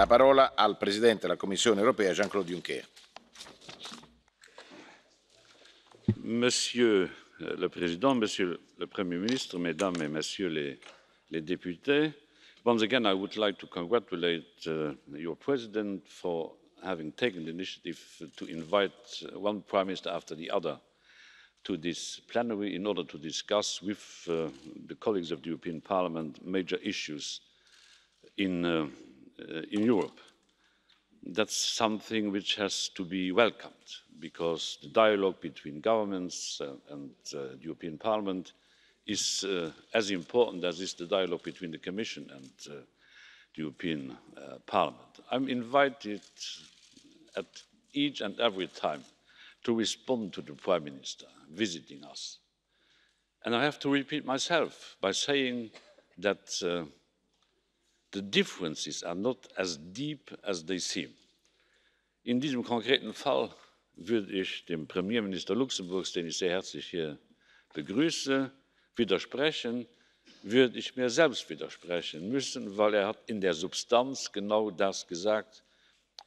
la parola al Presidente della Commissione europea, Jean-Claude Juncker. Monsieur le Président, Monsieur le Premier ministre, Mesdames et Messieurs les députés, once again I would like to congratulate your President for having taken the initiative to invite one Prime Minister after the other to this plenary in order to discuss with the colleagues of the European Parliament major issues in Europe. That's something which has to be welcomed, because the dialogue between governments and the European Parliament is as important as is the dialogue between the Commission and the European Parliament. I'm invited at each and every time to respond to the Prime Minister visiting us. And I have to repeat myself by saying that the differences are not as deep as they seem. In diesem konkreten Fall würde ich dem Premierminister Luxemburgs, den ich sehr herzlich hier begrüße, widersprechen, würde ich mir selbst widersprechen müssen, weil er hat in der Substanz genau das gesagt,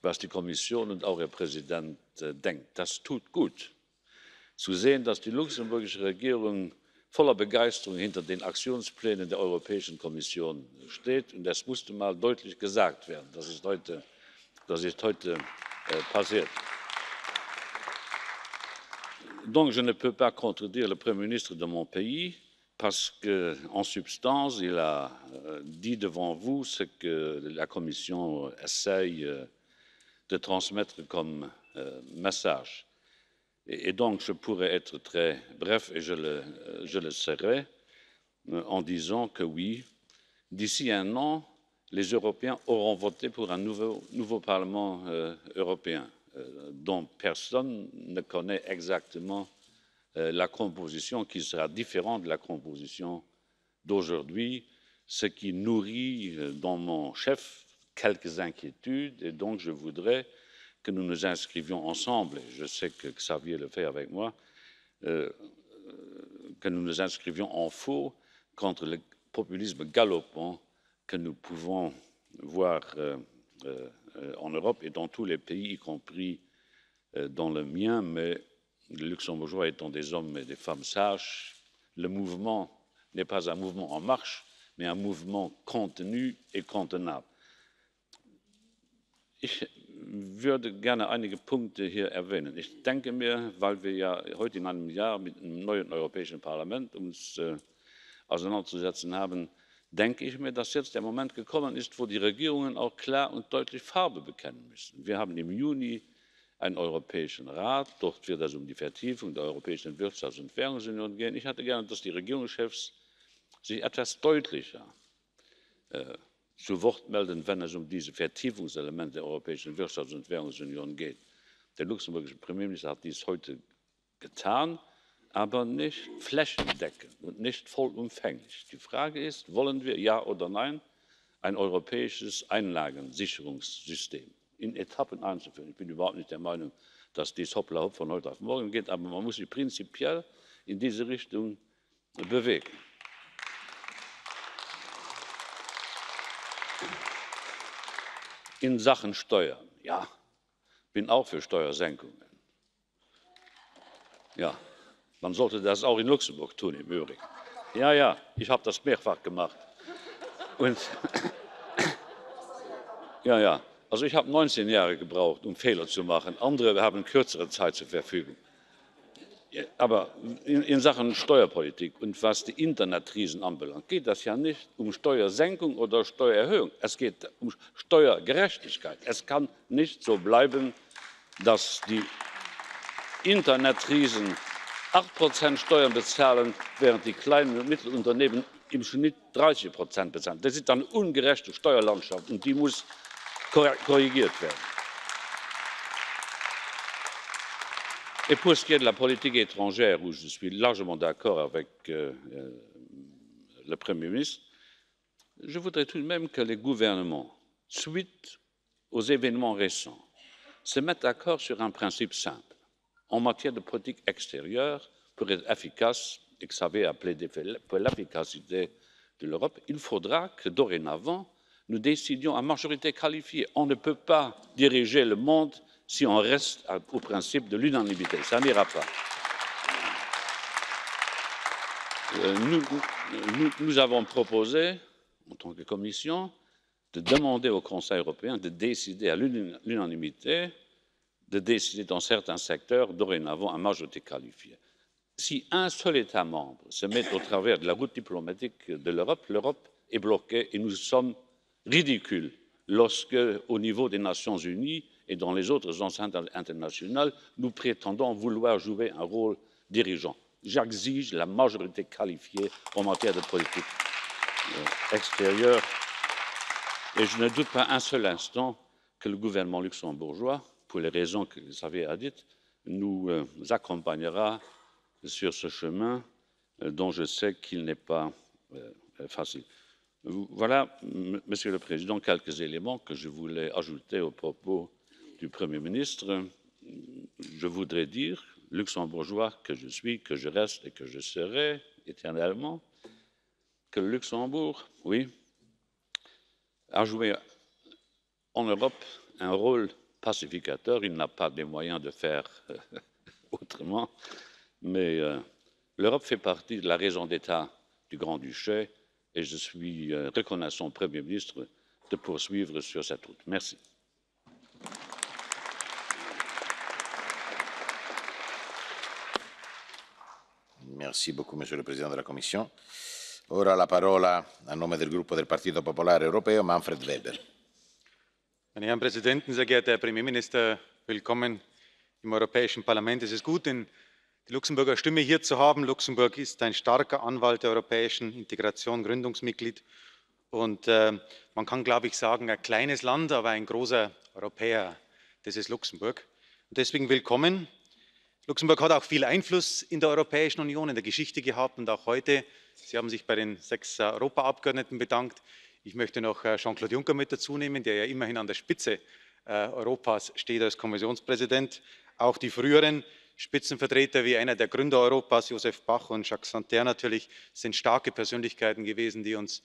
was die Kommission und auch Ihr Präsident denkt. Das tut gut, zu sehen, dass die luxemburgische Regierung voller Begeisterung hinter den Aktionsplänen der Europäischen Kommission steht. Und das musste mal deutlich gesagt werden. Das ist heute passiert. Donc, je ne peux pas contredire le Premier ministre de mon pays parce qu'en substance, il a dit devant vous ce que la Commission essaye de transmettre comme message. Et donc, je pourrais être très bref, et je le serai, en disant que oui, d'ici un an, les Européens auront voté pour un nouveau Parlement européen, dont personne ne connaît exactement la composition, qui sera différente de la composition d'aujourd'hui, ce qui nourrit dans mon chef quelques inquiétudes, et donc je voudrais que nous nous inscrivions ensemble, et je sais que Xavier le fait avec moi, que nous nous inscrivions en faux contre le populisme galopant que nous pouvons voir en Europe et dans tous les pays, y compris dans le mien, mais les Luxembourgeois étant des hommes et des femmes sages, le mouvement n'est pas un mouvement en marche, mais un mouvement contenu et contenable. Ich würde gerne einige Punkte hier erwähnen. Ich denke mir, weil wir ja heute in einem Jahr mit einem neuen Europäischen Parlament uns auseinanderzusetzen haben, denke ich mir, dass jetzt der Moment gekommen ist, wo die Regierungen auch klar und deutlich Farbe bekennen müssen. Wir haben im Juni einen Europäischen Rat, dort wird es um die Vertiefung der Europäischen Wirtschafts- und Währungsunion gehen. Ich hätte gerne, dass die Regierungschefs sich etwas deutlicher zu Wort melden, wenn es um diese Vertiefungselemente der Europäischen Wirtschafts- und Währungsunion geht. Der luxemburgische Premierminister hat dies heute getan, aber nicht flächendeckend und nicht vollumfänglich. Die Frage ist, wollen wir ja oder nein ein europäisches Einlagensicherungssystem in Etappen einzuführen? Ich bin überhaupt nicht der Meinung, dass dies hoppla hopp von heute auf morgen geht, aber man muss sich prinzipiell in diese Richtung bewegen. In Sachen Steuern, ja, bin auch für Steuersenkungen. Ja, man sollte das auch in Luxemburg tun, im Übrigen. Ja, ja, ich habe das mehrfach gemacht. Und ja, ja, also ich habe 19 Jahre gebraucht, um Fehler zu machen. Andere haben kürzere Zeit zur Verfügung. Aber in Sachen Steuerpolitik und was die Internetkrisen anbelangt, geht das ja nicht um Steuersenkung oder Steuererhöhung. Es geht um Steuergerechtigkeit. Es kann nicht so bleiben, dass die Internetkrisen 8% Steuern bezahlen, während die kleinen und mittleren Unternehmen im Schnitt 30% bezahlen. Das ist eine ungerechte Steuerlandschaft und die muss korrigiert werden. Et pour ce qui est de la politique étrangère, où je suis largement d'accord avec le Premier ministre, je voudrais tout de même que les gouvernements, suite aux événements récents, se mettent d'accord sur un principe simple. En matière de politique extérieure, pour être efficace, et que Xavier a plaidé pour l'efficacité de l'Europe, il faudra que dorénavant, nous décidions à majorité qualifiée. On ne peut pas diriger le monde si on reste au principe de l'unanimité. Ça n'ira pas. Nous avons proposé, en tant que Commission, de demander au Conseil européen de décider à l'unanimité, de décider dans certains secteurs dorénavant à majorité qualifiée. Si un seul État membre se met au travers de la route diplomatique de l'Europe, l'Europe est bloquée et nous sommes ridicules lorsque, au niveau des Nations unies et dans les autres enceintes internationales, nous prétendons vouloir jouer un rôle dirigeant. J'exige la majorité qualifiée en matière de politique extérieure et je ne doute pas un seul instant que le gouvernement luxembourgeois, pour les raisons que Xavier a dites, nous accompagnera sur ce chemin dont je sais qu'il n'est pas facile. Voilà, Monsieur le Président, quelques éléments que je voulais ajouter aux propos du Premier ministre. Je voudrais dire, luxembourgeois que je suis, que je reste et que je serai éternellement, que le Luxembourg, oui, a joué en Europe un rôle pacificateur. Il n'a pas les moyens de faire autrement, mais l'Europe fait partie de la raison d'État du Grand-Duché et je suis reconnaissant au Premier ministre de poursuivre sur cette route. Merci. Merci beaucoup, Monsieur le Président de la Commission. Ora la parola a nome del gruppo del Partito Popolare Europeo, Manfred Weber. Meine Herren Präsidenten, sehr geehrter Herr Premierminister, willkommen im Europäischen Parlament. Es ist gut, die Luxemburger Stimme hier zu haben. Luxemburg ist ein starker Anwalt der europäischen Integration, Gründungsmitglied. Und man kann, glaube ich, sagen, ein kleines Land, aber ein großer Europäer. Das ist Luxemburg. Und deswegen willkommen. Luxemburg hat auch viel Einfluss in der Europäischen Union, in der Geschichte gehabt und auch heute. Sie haben sich bei den 6 Europaabgeordneten bedankt. Ich möchte noch Jean-Claude Juncker mit dazu nehmen, der ja immerhin an der Spitze Europas steht als Kommissionspräsident. Auch die früheren Spitzenvertreter wie einer der Gründer Europas, Joseph Bach und Jacques Santer natürlich, sind starke Persönlichkeiten gewesen, die uns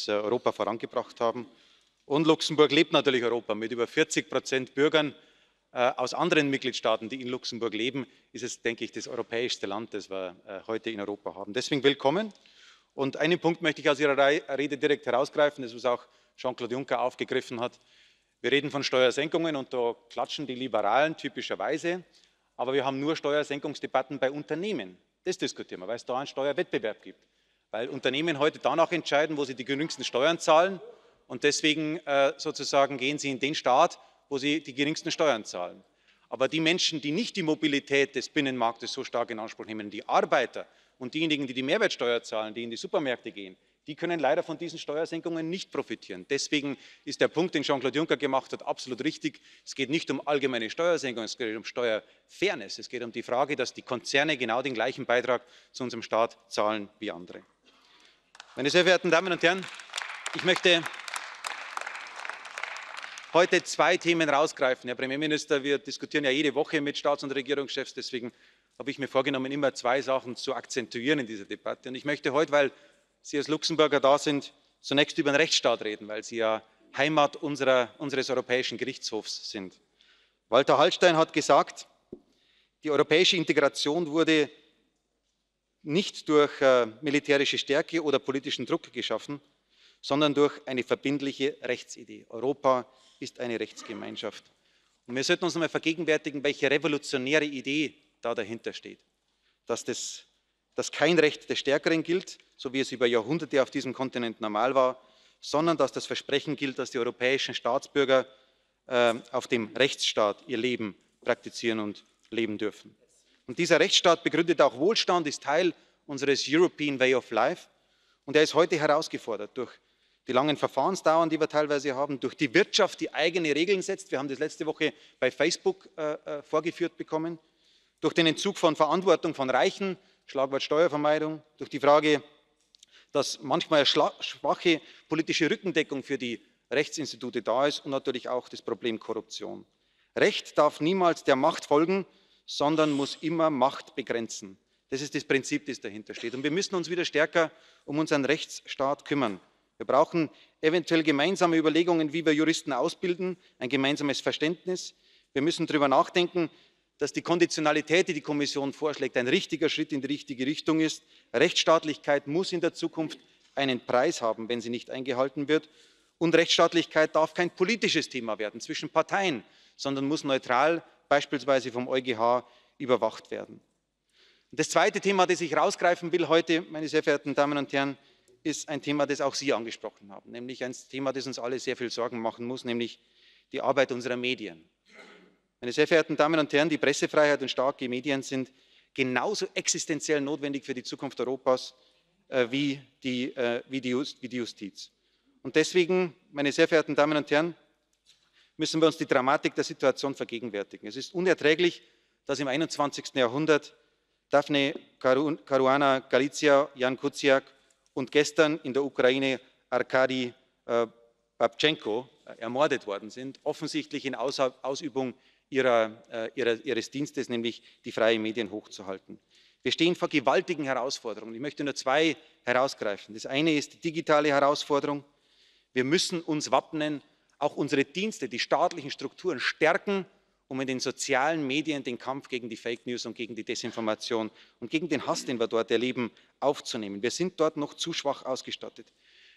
Europa vorangebracht haben. Und Luxemburg lebt natürlich Europa. Mit über 40% Bürgern aus anderen Mitgliedstaaten, die in Luxemburg leben, ist es, denke ich, das europäischste Land, das wir heute in Europa haben. Deswegen willkommen. Und einen Punkt möchte ich aus Ihrer Rede direkt herausgreifen, das was auch Jean-Claude Juncker aufgegriffen hat. Wir reden von Steuersenkungen und da klatschen die Liberalen typischerweise. Aber wir haben nur Steuersenkungsdebatten bei Unternehmen. Das diskutieren wir, weil es da einen Steuerwettbewerb gibt. Weil Unternehmen heute danach entscheiden, wo sie die geringsten Steuern zahlen. Und deswegen sozusagen gehen sie in den Staat, wo sie die geringsten Steuern zahlen. Aber die Menschen, die nicht die Mobilität des Binnenmarktes so stark in Anspruch nehmen, die Arbeiter und diejenigen, die die Mehrwertsteuer zahlen, die in die Supermärkte gehen, die können leider von diesen Steuersenkungen nicht profitieren. Deswegen ist der Punkt, den Jean-Claude Juncker gemacht hat, absolut richtig. Es geht nicht um allgemeine Steuersenkungen, es geht um Steuerfairness. Es geht um die Frage, dass die Konzerne genau den gleichen Beitrag zu unserem Staat zahlen wie andere. Meine sehr verehrten Damen und Herren, ich möchte heute 2 Themen herausgreifen. Herr Premierminister, wir diskutieren ja jede Woche mit Staats- und Regierungschefs. Deswegen habe ich mir vorgenommen, immer 2 Sachen zu akzentuieren in dieser Debatte. Und ich möchte heute, weil Sie als Luxemburger da sind, zunächst über den Rechtsstaat reden, weil Sie ja Heimat unseres Europäischen Gerichtshofs sind. Walter Hallstein hat gesagt, die europäische Integration wurde nicht durch militärische Stärke oder politischen Druck geschaffen, sondern durch eine verbindliche Rechtsidee. Europa ist eine Rechtsgemeinschaft. Und wir sollten uns einmal vergegenwärtigen, welche revolutionäre Idee da dahinter steht. Dass kein Recht des Stärkeren gilt, so wie es über Jahrhunderte auf diesem Kontinent normal war, sondern dass das Versprechen gilt, dass die europäischen Staatsbürger auf dem Rechtsstaat ihr Leben praktizieren und leben dürfen. Und dieser Rechtsstaat begründet auch Wohlstand, ist Teil unseres European Way of Life. Und er ist heute herausgefordert durch die langen Verfahrensdauern, die wir teilweise haben, durch die Wirtschaft, die eigene Regeln setzt. Wir haben das letzte Woche bei Facebook vorgeführt bekommen, durch den Entzug von Verantwortung von Reichen, Schlagwort Steuervermeidung, durch die Frage, dass manchmal eine schwache politische Rückendeckung für die Rechtsinstitute da ist und natürlich auch das Problem Korruption. Recht darf niemals der Macht folgen, sondern muss immer Macht begrenzen. Das ist das Prinzip, das dahinter steht. Und wir müssen uns wieder stärker um unseren Rechtsstaat kümmern. Wir brauchen eventuell gemeinsame Überlegungen, wie wir Juristen ausbilden, ein gemeinsames Verständnis. Wir müssen darüber nachdenken, dass die Konditionalität, die die Kommission vorschlägt, ein richtiger Schritt in die richtige Richtung ist. Rechtsstaatlichkeit muss in der Zukunft einen Preis haben, wenn sie nicht eingehalten wird. Und Rechtsstaatlichkeit darf kein politisches Thema werden zwischen Parteien, sondern muss neutral, beispielsweise vom EuGH, überwacht werden. Und das zweite Thema, das ich herausgreifen will heute, meine sehr verehrten Damen und Herren, ist ein Thema, das auch Sie angesprochen haben, nämlich ein Thema, das uns alle sehr viel Sorgen machen muss, nämlich die Arbeit unserer Medien. Meine sehr verehrten Damen und Herren, die Pressefreiheit und starke Medien sind genauso existenziell notwendig für die Zukunft Europas wie die Justiz. Und deswegen, meine sehr verehrten Damen und Herren, müssen wir uns die Dramatik der Situation vergegenwärtigen. Es ist unerträglich, dass im 21. Jahrhundert Daphne Caruana Galizia, Jan Kuciak und gestern in der Ukraine Arkadi Babchenko ermordet worden sind, offensichtlich in Ausübung ihres Dienstes, nämlich die freien Medien hochzuhalten. Wir stehen vor gewaltigen Herausforderungen. Ich möchte nur zwei herausgreifen. Das eine ist die digitale Herausforderung. Wir müssen uns wappnen, auch unsere Dienste, die staatlichen Strukturen stärken, um in den sozialen Medien den Kampf gegen die Fake News und gegen die Desinformation und gegen den Hass, den wir dort erleben, aufzunehmen. Wir sind dort noch zu schwach ausgestattet.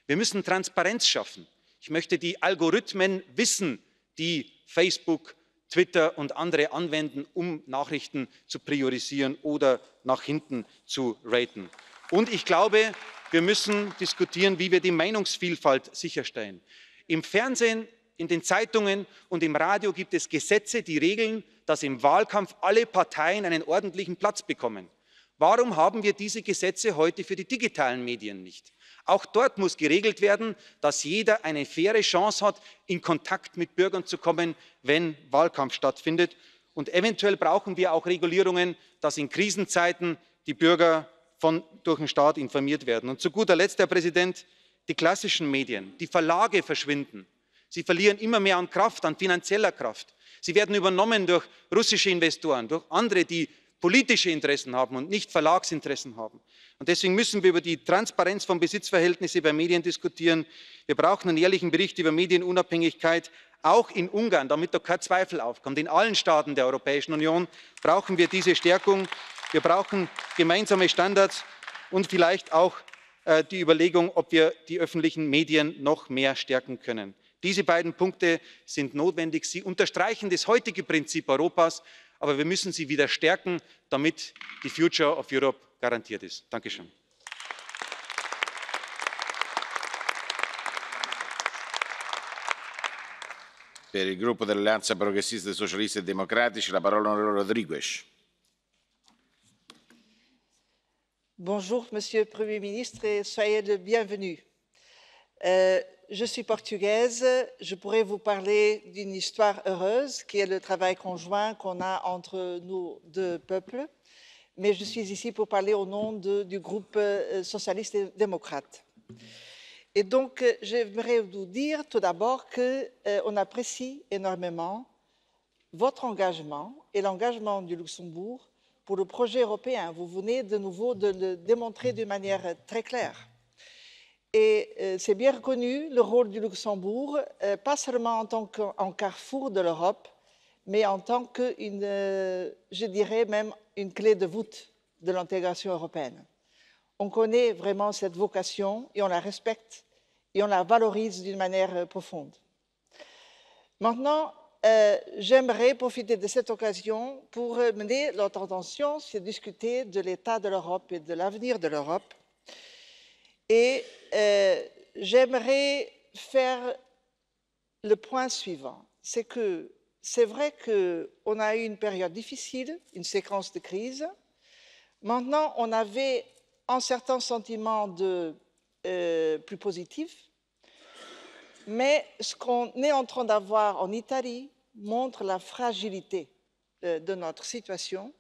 Wir müssen Transparenz schaffen. Ich möchte die Algorithmen wissen, die Facebook, Twitter und andere anwenden, um Nachrichten zu priorisieren oder nach hinten zu raten. Und ich glaube, wir müssen diskutieren, wie wir die Meinungsvielfalt sicherstellen. Im Fernsehen, in den Zeitungen und im Radio gibt es Gesetze, die regeln, dass im Wahlkampf alle Parteien einen ordentlichen Platz bekommen. Warum haben wir diese Gesetze heute für die digitalen Medien nicht? Auch dort muss geregelt werden, dass jeder eine faire Chance hat, in Kontakt mit Bürgern zu kommen, wenn Wahlkampf stattfindet. Und eventuell brauchen wir auch Regulierungen, dass in Krisenzeiten die Bürger durch den Staat informiert werden. Und zu guter Letzt, Herr Präsident, die klassischen Medien, die Verlage verschwinden. Sie verlieren immer mehr an Kraft, an finanzieller Kraft. Sie werden übernommen durch russische Investoren, durch andere, die politische Interessen haben und nicht Verlagsinteressen haben. Und deswegen müssen wir über die Transparenz von Besitzverhältnissen bei Medien diskutieren. Wir brauchen einen jährlichen Bericht über Medienunabhängigkeit, auch in Ungarn, damit da kein Zweifel aufkommt. In allen Staaten der Europäischen Union brauchen wir diese Stärkung. Wir brauchen gemeinsame Standards und vielleicht auch die Überlegung, ob wir die öffentlichen Medien noch mehr stärken können. Diese beiden Punkte sind notwendig. Sie unterstreichen das heutige Prinzip Europas, aber wir müssen sie wieder stärken, damit die Future of Europe garantiert ist. Dankeschön. Per il gruppo dell'Alleanza Progressista dei Socialisti e Democratici, la parola all'onorevole Rodrigues. Bonjour, Monsieur le Premier ministre, et soyez le bienvenu. Je suis portugaise, je pourrais vous parler d'une histoire heureuse qui est le travail conjoint qu'on a entre nos deux peuples, mais je suis ici pour parler au nom du groupe socialiste et démocrate. Et donc, j'aimerais vous dire tout d'abord qu'on apprécie énormément votre engagement et l'engagement du Luxembourg pour le projet européen. Vous venez de nouveau de le démontrer d'une manière très claire. Et c'est bien reconnu le rôle du Luxembourg, pas seulement en tant qu'un carrefour de l'Europe, mais en tant que, je dirais même, une clé de voûte de l'intégration européenne. On connaît vraiment cette vocation et on la respecte et on la valorise d'une manière profonde. Maintenant, j'aimerais profiter de cette occasion pour mener notre attention sur discuter de l'état de l'Europe et de l'avenir de l'Europe. Et j'aimerais faire le point suivant. C'est que c'est vrai qu'on a eu une période difficile, une séquence de crise. Maintenant, on avait un certain sentiment plus positif. Mais ce qu'on est en train d'avoir en Italie montre la fragilité de notre situation,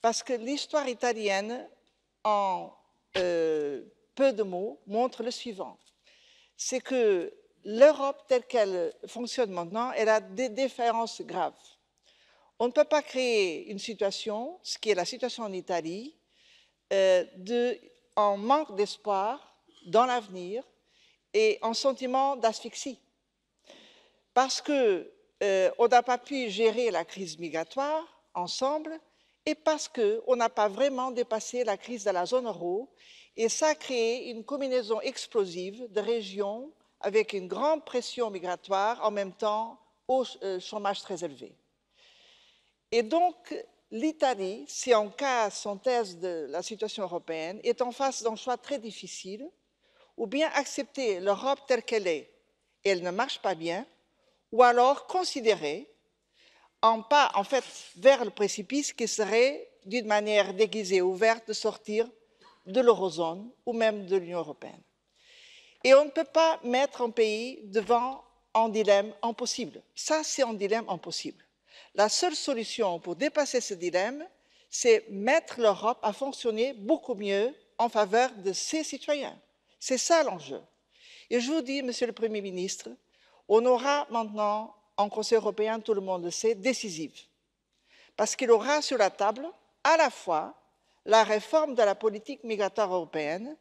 parce que l'histoire italienne, en peu de mots, montre le suivant. C'est que l'Europe telle qu'elle fonctionne maintenant, elle a des différences graves. On ne peut pas créer une situation, ce qui est la situation en Italie, un manque d'espoir dans l'avenir et un sentiment d'asphyxie. Parce qu'on n'a pas pu gérer la crise migratoire ensemble et parce qu'on n'a pas vraiment dépassé la crise de la zone euro. Et ça a créé une combinaison explosive de régions avec une grande pression migratoire, en même temps au chômage très élevé. Et donc, l'Italie, si on casse synthèse de la situation européenne, est en face d'un choix très difficile, ou bien accepter l'Europe telle qu'elle est, et elle ne marche pas bien, ou alors considérer un pas, en fait, vers le précipice qui serait, d'une manière déguisée, ouverte, de sortir de l'eurozone ou même de l'Union européenne. Et on ne peut pas mettre un pays devant un dilemme impossible. Ça, c'est un dilemme impossible. La seule solution pour dépasser ce dilemme, c'est mettre l'Europe à fonctionner beaucoup mieux en faveur de ses citoyens. C'est ça l'enjeu. Et je vous dis, Monsieur le Premier ministre, on aura maintenant un Conseil européen, tout le monde le sait, décisif. Parce qu'il aura sur la table à la fois la réforme de la politique migratoire européenne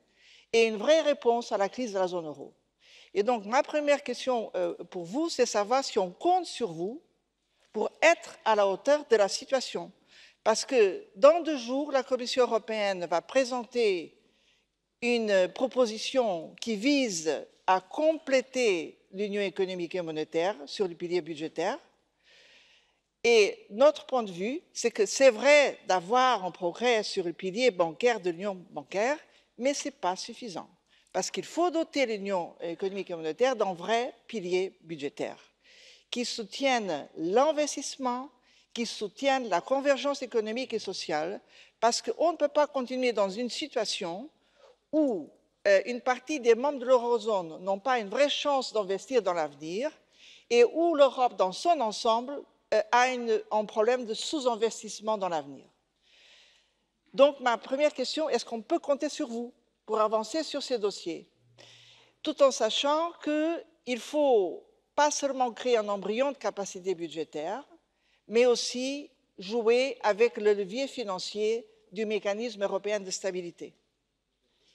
et une vraie réponse à la crise de la zone euro. Et donc, ma première question pour vous, c'est savoir si on compte sur vous pour être à la hauteur de la situation. Parce que dans 2 jours, la Commission européenne va présenter une proposition qui vise à compléter l'Union économique et monétaire sur le pilier budgétaire. Et notre point de vue, c'est que c'est vrai d'avoir un progrès sur le pilier bancaire de l'Union bancaire, mais ce n'est pas suffisant. Parce qu'il faut doter l'Union économique et monétaire d'un vrai pilier budgétaire qui soutienne l'investissement, qui soutienne la convergence économique et sociale, parce qu'on ne peut pas continuer dans une situation où une partie des membres de l'eurozone n'ont pas une vraie chance d'investir dans l'avenir et où l'Europe dans son ensemble a un problème de sous-investissement dans l'avenir. Donc ma première question, est-ce qu'on peut compter sur vous pour avancer sur ces dossiers, tout en sachant qu'il faut pas seulement créer un embryon de capacité budgétaire, mais aussi jouer avec le levier financier du mécanisme européen de stabilité,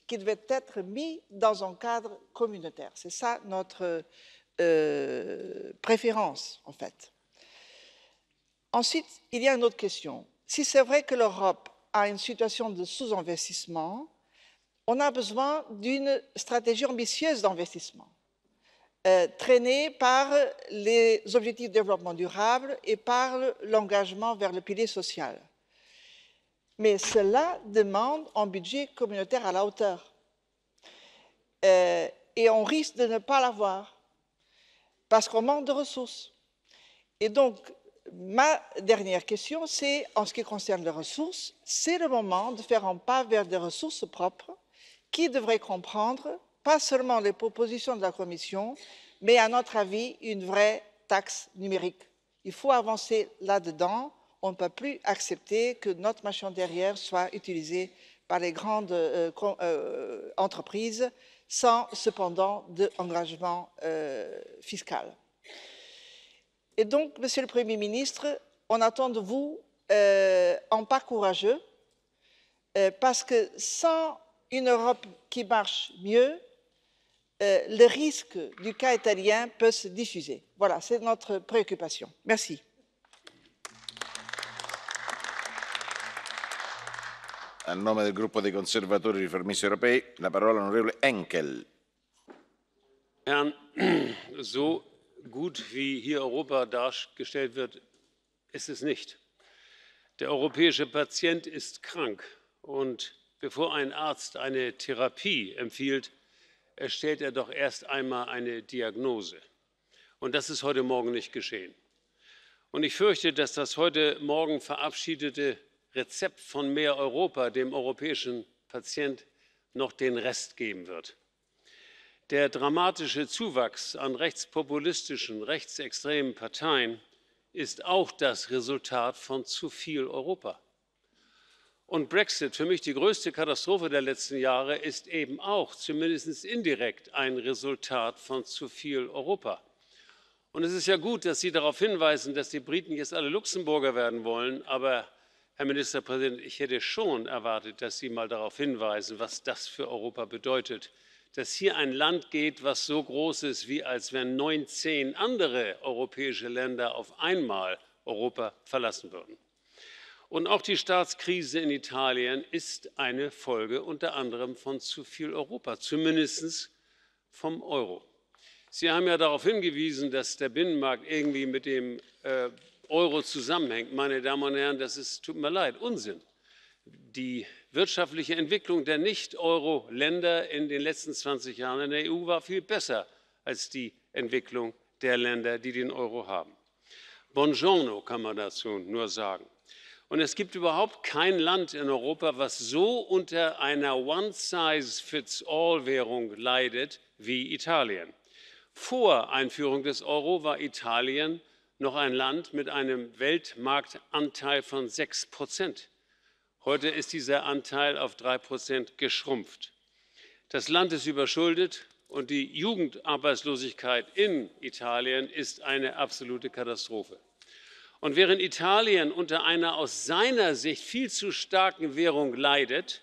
qui devait être mis dans un cadre communautaire. C'est ça notre préférence, en fait. Ensuite, il y a une autre question. Si c'est vrai que l'Europe a une situation de sous-investissement, on a besoin d'une stratégie ambitieuse d'investissement, traînée par les objectifs de développement durable et par l'engagement vers le pilier social. Mais cela demande un budget communautaire à la hauteur. Et on risque de ne pas l'avoir, parce qu'on manque de ressources. Et donc, ma dernière question, c'est, en ce qui concerne les ressources, c'est le moment de faire un pas vers des ressources propres qui devraient comprendre pas seulement les propositions de la Commission, mais à notre avis, une vraie taxe numérique. Il faut avancer là-dedans. On ne peut plus accepter que notre machine derrière soit utilisée par les grandes entreprises sans cependant d'engagement fiscal. Et donc, Monsieur le Premier ministre, on attend de vous un pas courageux, parce que sans une Europe qui marche mieux, le risque du cas italien peut se diffuser. Voilà, c'est notre préoccupation. Merci. A nome del gruppo dei conservatori e riformisti europei, la parola all'onorevole Henkel. Herren, so gut wie hier Europa dargestellt wird, ist es nicht. Der europäische Patient ist krank und bevor ein Arzt eine Therapie empfiehlt, stellt er doch erst einmal eine Diagnose. Und das ist heute Morgen nicht geschehen. Und ich fürchte, dass das heute Morgen verabschiedete Rezept von mehr Europa dem europäischen Patient noch den Rest geben wird. Der dramatische Zuwachs an rechtspopulistischen, rechtsextremen Parteien ist auch das Resultat von zu viel Europa. Und Brexit, für mich die größte Katastrophe der letzten Jahre, ist eben auch zumindest indirekt ein Resultat von zu viel Europa. Und es ist ja gut, dass Sie darauf hinweisen, dass die Briten jetzt alle Luxemburger werden wollen. Aber, Herr Ministerpräsident, ich hätte schon erwartet, dass Sie mal darauf hinweisen, was das für Europa bedeutet. dass hier ein Land geht, was so groß ist, wie als wenn 19 andere europäische Länder auf einmal Europa verlassen würden. Und auch die Staatskrise in Italien ist eine Folge unter anderem von zu viel Europa, zumindest vom Euro. Sie haben ja darauf hingewiesen, dass der Binnenmarkt irgendwie mit dem Euro zusammenhängt. Meine Damen und Herren, das ist, tut mir leid, Unsinn. Die wirtschaftliche Entwicklung der Nicht-Euro-Länder in den letzten 20 Jahren in der EU war viel besser als die Entwicklung der Länder, die den Euro haben. Buongiorno kann man dazu nur sagen. Und es gibt überhaupt kein Land in Europa, was so unter einer One-Size-Fits-All-Währung leidet wie Italien. Vor Einführung des Euro war Italien noch ein Land mit einem Weltmarktanteil von 6%. Heute ist dieser Anteil auf 3% geschrumpft. Das Land ist überschuldet und die Jugendarbeitslosigkeit in Italien ist eine absolute Katastrophe. Und während Italien unter einer aus seiner Sicht viel zu starken Währung leidet,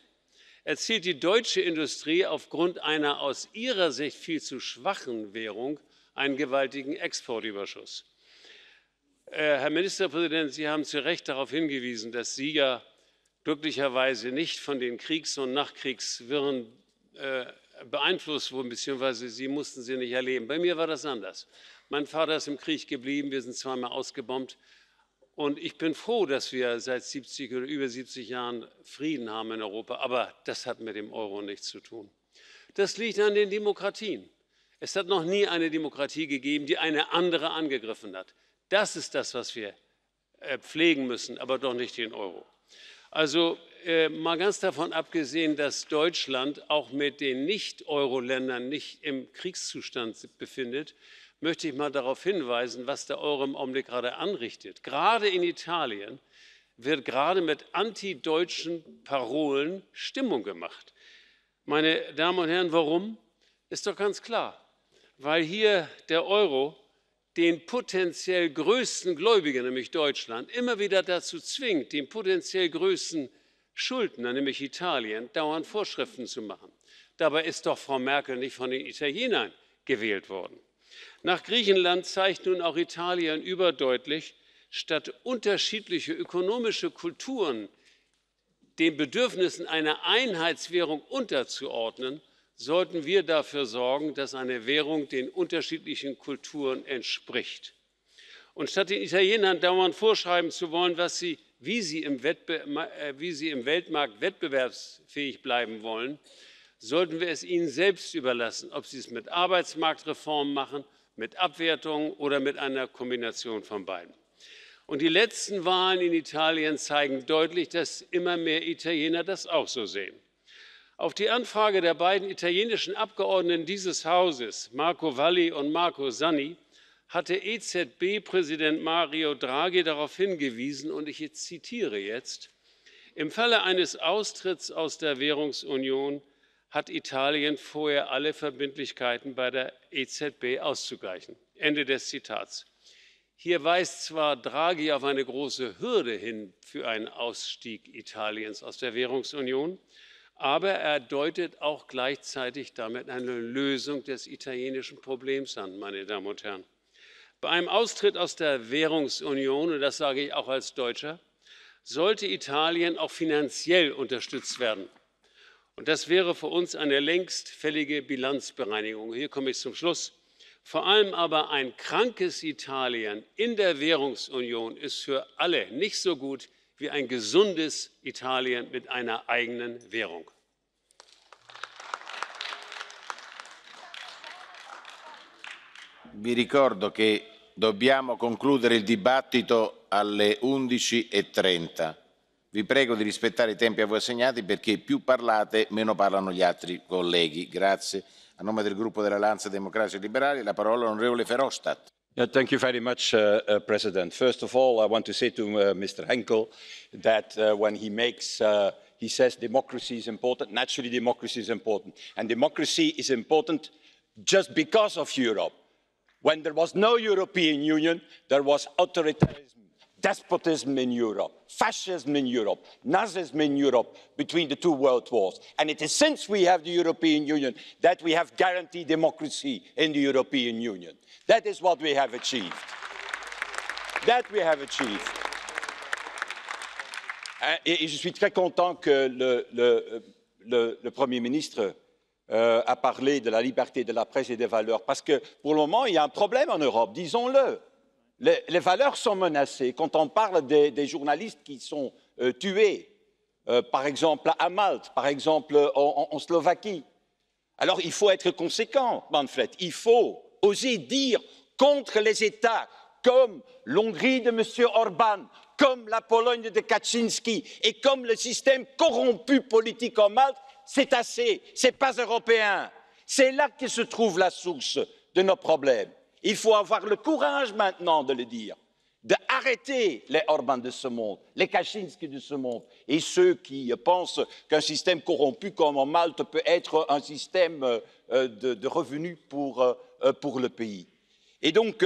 erzielt die deutsche Industrie aufgrund einer aus ihrer Sicht viel zu schwachen Währung einen gewaltigen Exportüberschuss. Herr Ministerpräsident, Sie haben zu Recht darauf hingewiesen, dass Sie ja glücklicherweise nicht von den Kriegs- und Nachkriegswirren beeinflusst wurden, beziehungsweise Sie mussten sie nicht erleben. Bei mir war das anders. Mein Vater ist im Krieg geblieben, wir sind zweimal ausgebombt. Und ich bin froh, dass wir seit 70 oder über 70 Jahren Frieden haben in Europa. Aber das hat mit dem Euro nichts zu tun. Das liegt an den Demokratien. Es hat noch nie eine Demokratie gegeben, die eine andere angegriffen hat. Das ist das, was wir pflegen müssen, aber doch nicht den Euro. Also mal ganz davon abgesehen, dass Deutschland auch mit den Nicht-Euro-Ländern nicht im Kriegszustand befindet, möchte ich mal darauf hinweisen, was der Euro im Augenblick gerade anrichtet. Gerade in Italien wird gerade mit antideutschen Parolen Stimmung gemacht. Meine Damen und Herren, warum? Ist doch ganz klar. Weil hier der Euro den potenziell größten Gläubiger, nämlich Deutschland, immer wieder dazu zwingt, den potenziell größten Schuldner, nämlich Italien, dauernd Vorschriften zu machen. Dabei ist doch Frau Merkel nicht von den Italienern gewählt worden. Nach Griechenland zeigt nun auch Italien überdeutlich, statt unterschiedliche ökonomische Kulturen den Bedürfnissen einer Einheitswährung unterzuordnen, sollten wir dafür sorgen, dass eine Währung den unterschiedlichen Kulturen entspricht. Und statt den Italienern dauernd vorschreiben zu wollen, wie sie im Weltmarkt wettbewerbsfähig bleiben wollen, sollten wir es ihnen selbst überlassen, ob sie es mit Arbeitsmarktreformen machen, mit Abwertungen oder mit einer Kombination von beiden. Und die letzten Wahlen in Italien zeigen deutlich, dass immer mehr Italiener das auch so sehen. Auf die Anfrage der beiden italienischen Abgeordneten dieses Hauses, Marco Valli und Marco Zanni, hatte EZB-Präsident Mario Draghi darauf hingewiesen, und ich zitiere jetzt: Im Falle eines Austritts aus der Währungsunion hat Italien vorher alle Verbindlichkeiten bei der EZB auszugleichen. Ende des Zitats. Hier weist zwar Draghi auf eine große Hürde hin für einen Ausstieg Italiens aus der Währungsunion, aber er deutet auch gleichzeitig damit eine Lösung des italienischen Problems an, meine Damen und Herren. Bei einem Austritt aus der Währungsunion, und das sage ich auch als Deutscher, sollte Italien auch finanziell unterstützt werden. Und das wäre für uns eine längst fällige Bilanzbereinigung. Hier komme ich zum Schluss. Vor allem aber ein krankes Italien in der Währungsunion ist für alle nicht so gut wie ein gesundes Italien mit einer eigenen Währung. Vi ricordo che dobbiamo concludere il dibattito alle 11:30. Vi prego di rispettare i tempi a voi assegnati perché più parlate meno parlano gli altri colleghi. Grazie. A nome del gruppo dell'Alleanza Democratici e Liberali la parola all'onorevole Verhofstadt. Thank you very much, President. First of all, I want to say to Mr. Henkel that when he says democracy is important, naturally democracy is important. And democracy is important just because of Europe. When there was no European Union, there was authoritarianism despotism in Europe, fascism in Europe, Nazism in Europe between the two world wars. And it is since we have the European Union that we have guaranteed democracy in the European Union. That is what we have achieved. That we have achieved. Et je suis très content que le Premier ministre a parlé de la liberté de la presse et des valeurs, parce que pour le moment, il y a un problème en Europe, disons-le. Les valeurs sont menacées. Quand on parle des journalistes qui sont tués, par exemple à Malte, par exemple en Slovaquie, alors il faut être conséquent, Manfred. Il faut oser dire contre les États comme l'Hongrie de M. Orbán, comme la Pologne de Kaczynski et comme le système corrompu politique en Malte, c'est assez, ce n'est pas européen. C'est là que se trouve la source de nos problèmes. Il faut avoir le courage maintenant de le dire, d'arrêter les Orbán de ce monde, les Kaczynski de ce monde, et ceux qui pensent qu'un système corrompu comme en Malte peut être un système de revenus pour le pays. Et donc,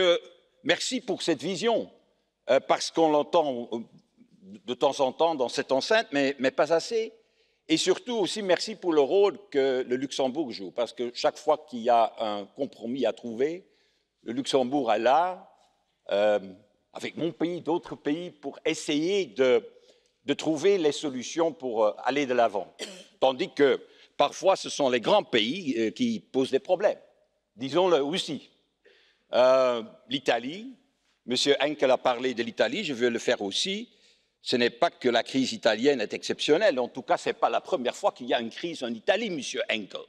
merci pour cette vision, parce qu'on l'entend de temps en temps dans cette enceinte, mais pas assez. Et surtout aussi, merci pour le rôle que le Luxembourg joue, parce que chaque fois qu'il y a un compromis à trouver, le Luxembourg est là, avec mon pays, d'autres pays, pour essayer de trouver les solutions pour aller de l'avant. Tandis que parfois, ce sont les grands pays qui posent des problèmes. Disons-le aussi. L'Italie, M. Henkel a parlé de l'Italie, je veux le faire aussi. Ce n'est pas que la crise italienne est exceptionnelle, en tout cas, ce n'est pas la première fois qu'il y a une crise en Italie, M. Henkel.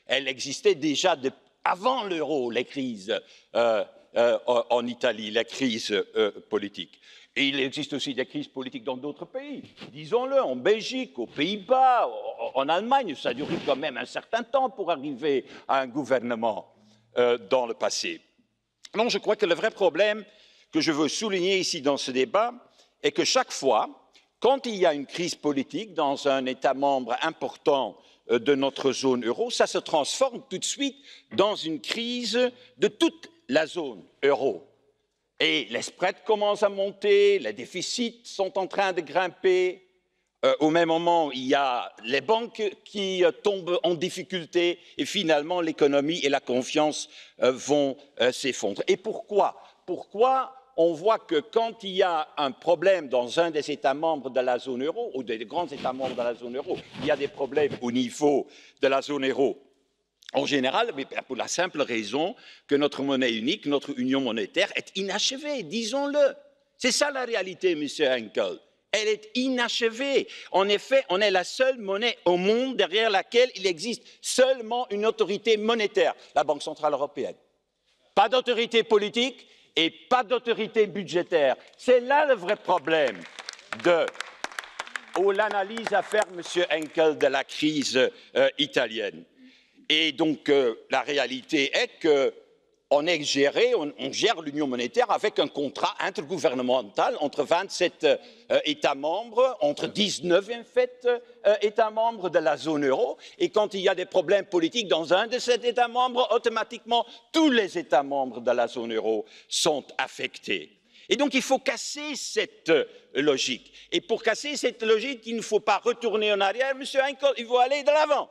Elle existait déjà avant l'euro, les crises en Italie, les crises politiques. Et il existe aussi des crises politiques dans d'autres pays, disons-le, en Belgique, aux Pays-Bas, en Allemagne, ça a duré quand même un certain temps pour arriver à un gouvernement dans le passé. Non, je crois que le vrai problème que je veux souligner ici dans ce débat est que chaque fois, quand il y a une crise politique dans un État membre important de notre zone euro, ça se transforme tout de suite dans une crise de toute la zone euro. Et les spreads commencent à monter, les déficits sont en train de grimper. Au même moment, il y a les banques qui tombent en difficulté et finalement l'économie et la confiance vont s'effondrer. Et pourquoi? Pourquoi on voit que quand il y a un problème dans un des États membres de la zone euro, ou des grands États membres de la zone euro, il y a des problèmes au niveau de la zone euro en général, mais pour la simple raison que notre monnaie unique, notre union monétaire est inachevée, disons-le. C'est ça la réalité, M. Henkel. Elle est inachevée. En effet, on est la seule monnaie au monde derrière laquelle il existe seulement une autorité monétaire, la Banque centrale européenne. Pas d'autorité politique et pas d'autorité budgétaire. C'est là le vrai problème de l'analyse à faire, M. Henkel, de la crise italienne. Et donc, la réalité est qu'on gère l'union monétaire avec un contrat intergouvernemental entre 27 États membres, entre 19 en fait États membres de la zone euro. Et quand il y a des problèmes politiques dans un de ces États membres, automatiquement, tous les États membres de la zone euro sont affectés. Et donc, il faut casser cette logique. Et pour casser cette logique, il ne faut pas retourner en arrière, M. Henkel, il faut aller de l'avant.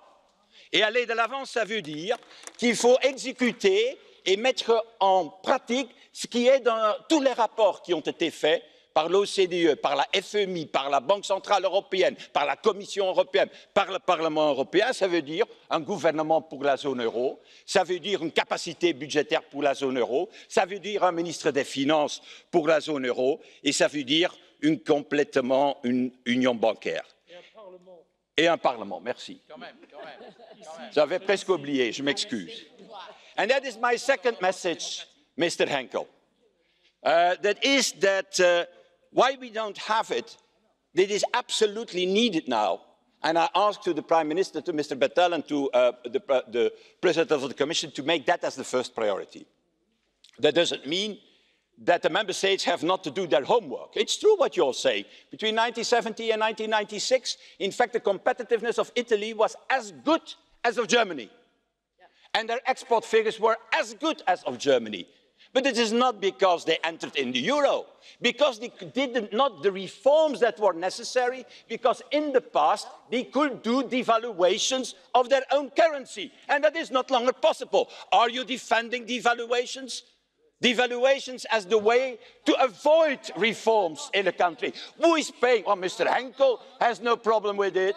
Et aller de l'avant, ça veut dire qu'il faut exécuter et mettre en pratique ce qui est dans tous les rapports qui ont été faits par l'OCDE, par la FMI, par la Banque centrale européenne, par la Commission européenne, par le Parlement européen. Ça veut dire un gouvernement pour la zone euro, ça veut dire une capacité budgétaire pour la zone euro, ça veut dire un ministre des Finances pour la zone euro, et ça veut dire complètement une union bancaire. Et un Parlement, merci. J'avais presque oublié, je m'excuse. And that is my second message, Mr. Henkel. That is that why we don't have it, that is absolutely needed now. And I ask to the Prime Minister, to Mr. Bettel and to the President of the Commission to make that as the first priority. That doesn't mean that the member states have not to do their homework. It's true what you're saying. Between 1970 and 1996, in fact, the competitiveness of Italy was as good as of Germany. And their export figures were as good as of Germany. But it is not because they entered in the euro, because they did not the reforms that were necessary, because in the past they could do devaluations of their own currency, and that is no longer possible. Are you defending devaluations? Devaluations as the way to avoid reforms in a country. Who is paying? Well, Mr. Henkel has no problem with it.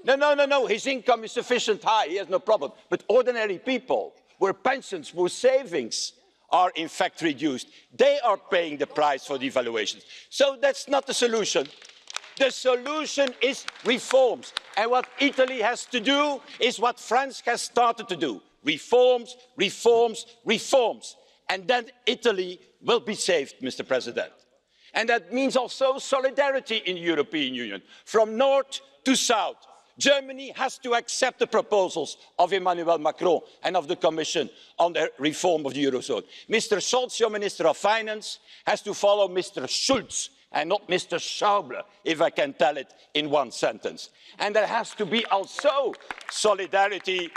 No, his income is sufficient high, he has no problem. But ordinary people, where pensions, where savings are in fact reduced, they are paying the price for devaluations. So that's not the solution. The solution is reforms. And what Italy has to do is what France has started to do. Reforms, reforms, reforms. And then Italy will be saved, Mr. President. And that means also solidarity in the European Union, from north to south. Germany has to accept the proposals of Emmanuel Macron and of the Commission on the reform of the Eurozone. Mr. Scholz, your Minister of Finance, has to follow Mr. Schulz and not Mr. Schäuble, if I can tell it in one sentence. And there has to be also solidarity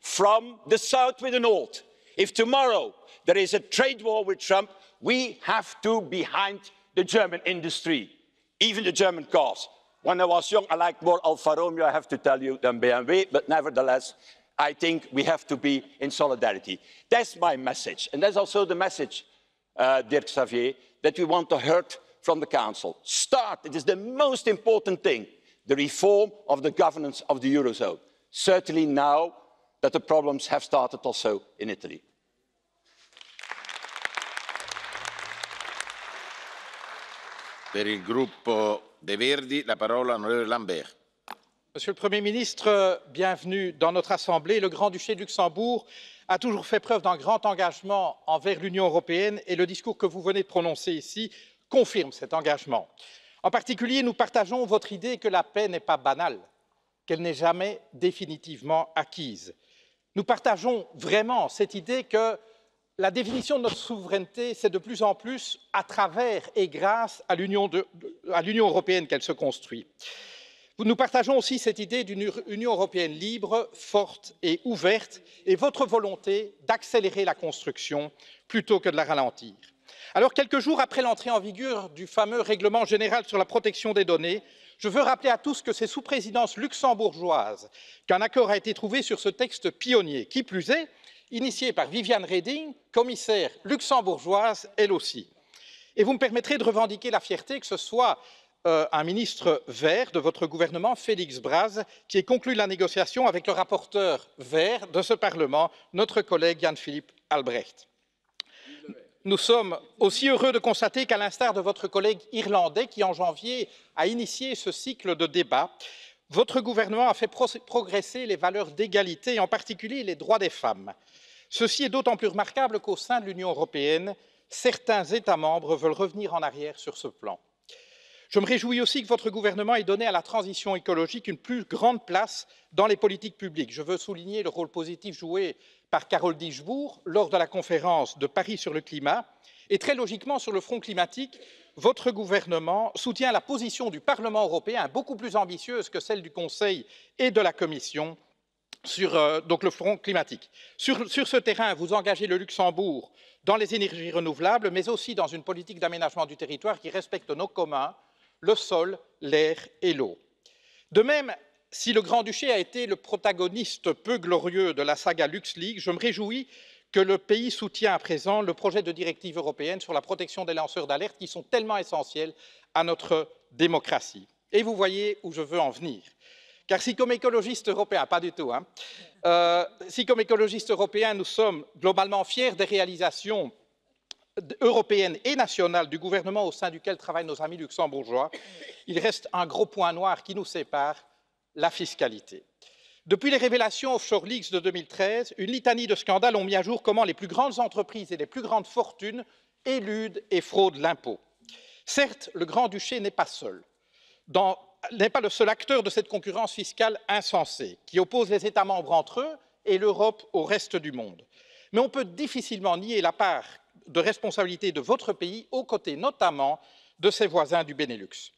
from the south with the north. If tomorrow there is a trade war with Trump, we have to be behind the German industry, even the German cars. When I was young, I liked more Alfa Romeo, I have to tell you, than BMW, but nevertheless, I think we have to be in solidarity. That's my message. And that's also the message, Dirk Xavier, that we want to hear from the Council. Start, it is the most important thing, the reform of the governance of the Eurozone. Certainly now that the problems have started also in Italy. Per il gruppo dei Verdi, la parola all'onorevole Lambert. Monsieur le Premier ministre, bienvenue dans notre Assemblée. Le Grand-Duché de Luxembourg a toujours fait preuve d'un grand engagement envers l'Union européenne et le discours que vous venez de prononcer ici confirme cet engagement. En particulier, nous partageons votre idée que la paix n'est pas banale, qu'elle n'est jamais définitivement acquise. Nous partageons vraiment cette idée que la définition de notre souveraineté, c'est de plus en plus à travers et grâce à l'Union européenne qu'elle se construit. Nous partageons aussi cette idée d'une Union européenne libre, forte et ouverte, et votre volonté d'accélérer la construction plutôt que de la ralentir. Alors, quelques jours après l'entrée en vigueur du fameux règlement général sur la protection des données, je veux rappeler à tous que c'est sous présidence luxembourgeoise qu'un accord a été trouvé sur ce texte pionnier, qui plus est, initié par Viviane Reding, commissaire luxembourgeoise elle aussi. Et vous me permettrez de revendiquer la fierté que ce soit un ministre vert de votre gouvernement, Félix Braz, qui ait conclu la négociation avec le rapporteur vert de ce Parlement, notre collègue Jan-Philippe Albrecht. Nous sommes aussi heureux de constater qu'à l'instar de votre collègue irlandais qui, en janvier, a initié ce cycle de débats, votre gouvernement a fait progresser les valeurs d'égalité et en particulier les droits des femmes. Ceci est d'autant plus remarquable qu'au sein de l'Union européenne, certains États membres veulent revenir en arrière sur ce plan. Je me réjouis aussi que votre gouvernement ait donné à la transition écologique une plus grande place dans les politiques publiques. Je veux souligner le rôle positif joué par Carole Dieschbourg lors de la conférence de Paris sur le climat. Et très logiquement, sur le front climatique, votre gouvernement soutient la position du Parlement européen, beaucoup plus ambitieuse que celle du Conseil et de la Commission, sur le front climatique. Sur ce terrain, vous engagez le Luxembourg dans les énergies renouvelables, mais aussi dans une politique d'aménagement du territoire qui respecte nos communs, le sol, l'air et l'eau. De même, si le Grand-Duché a été le protagoniste peu glorieux de la saga LuxLeaks, je me réjouis que le pays soutient à présent le projet de directive européenne sur la protection des lanceurs d'alerte qui sont tellement essentiels à notre démocratie. Et vous voyez où je veux en venir. Car si comme écologistes européens, pas du tout, si comme écologistes européens nous sommes globalement fiers des réalisations européenne et nationale du gouvernement au sein duquel travaillent nos amis luxembourgeois, il reste un gros point noir qui nous sépare, la fiscalité. Depuis les révélations Offshore Leaks de 2013, une litanie de scandales ont mis à jour comment les plus grandes entreprises et les plus grandes fortunes éludent et fraudent l'impôt. Certes, le Grand-Duché n'est pas seul, n'est pas le seul acteur de cette concurrence fiscale insensée qui oppose les États membres entre eux et l'Europe au reste du monde. Mais on peut difficilement nier la part de responsabilité de votre pays, aux côtés notamment de ses voisins du Benelux.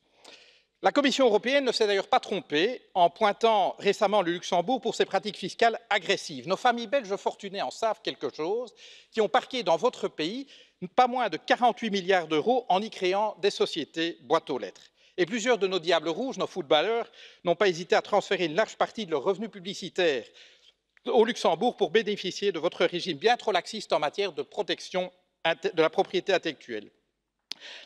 La Commission européenne ne s'est d'ailleurs pas trompée en pointant récemment le Luxembourg pour ses pratiques fiscales agressives. Nos familles belges fortunées en savent quelque chose, qui ont parqué dans votre pays pas moins de 48 milliards d'euros en y créant des sociétés boîtes aux lettres. Et plusieurs de nos diables rouges, nos footballeurs, n'ont pas hésité à transférer une large partie de leurs revenus publicitaires au Luxembourg pour bénéficier de votre régime bien trop laxiste en matière de protection de la propriété intellectuelle.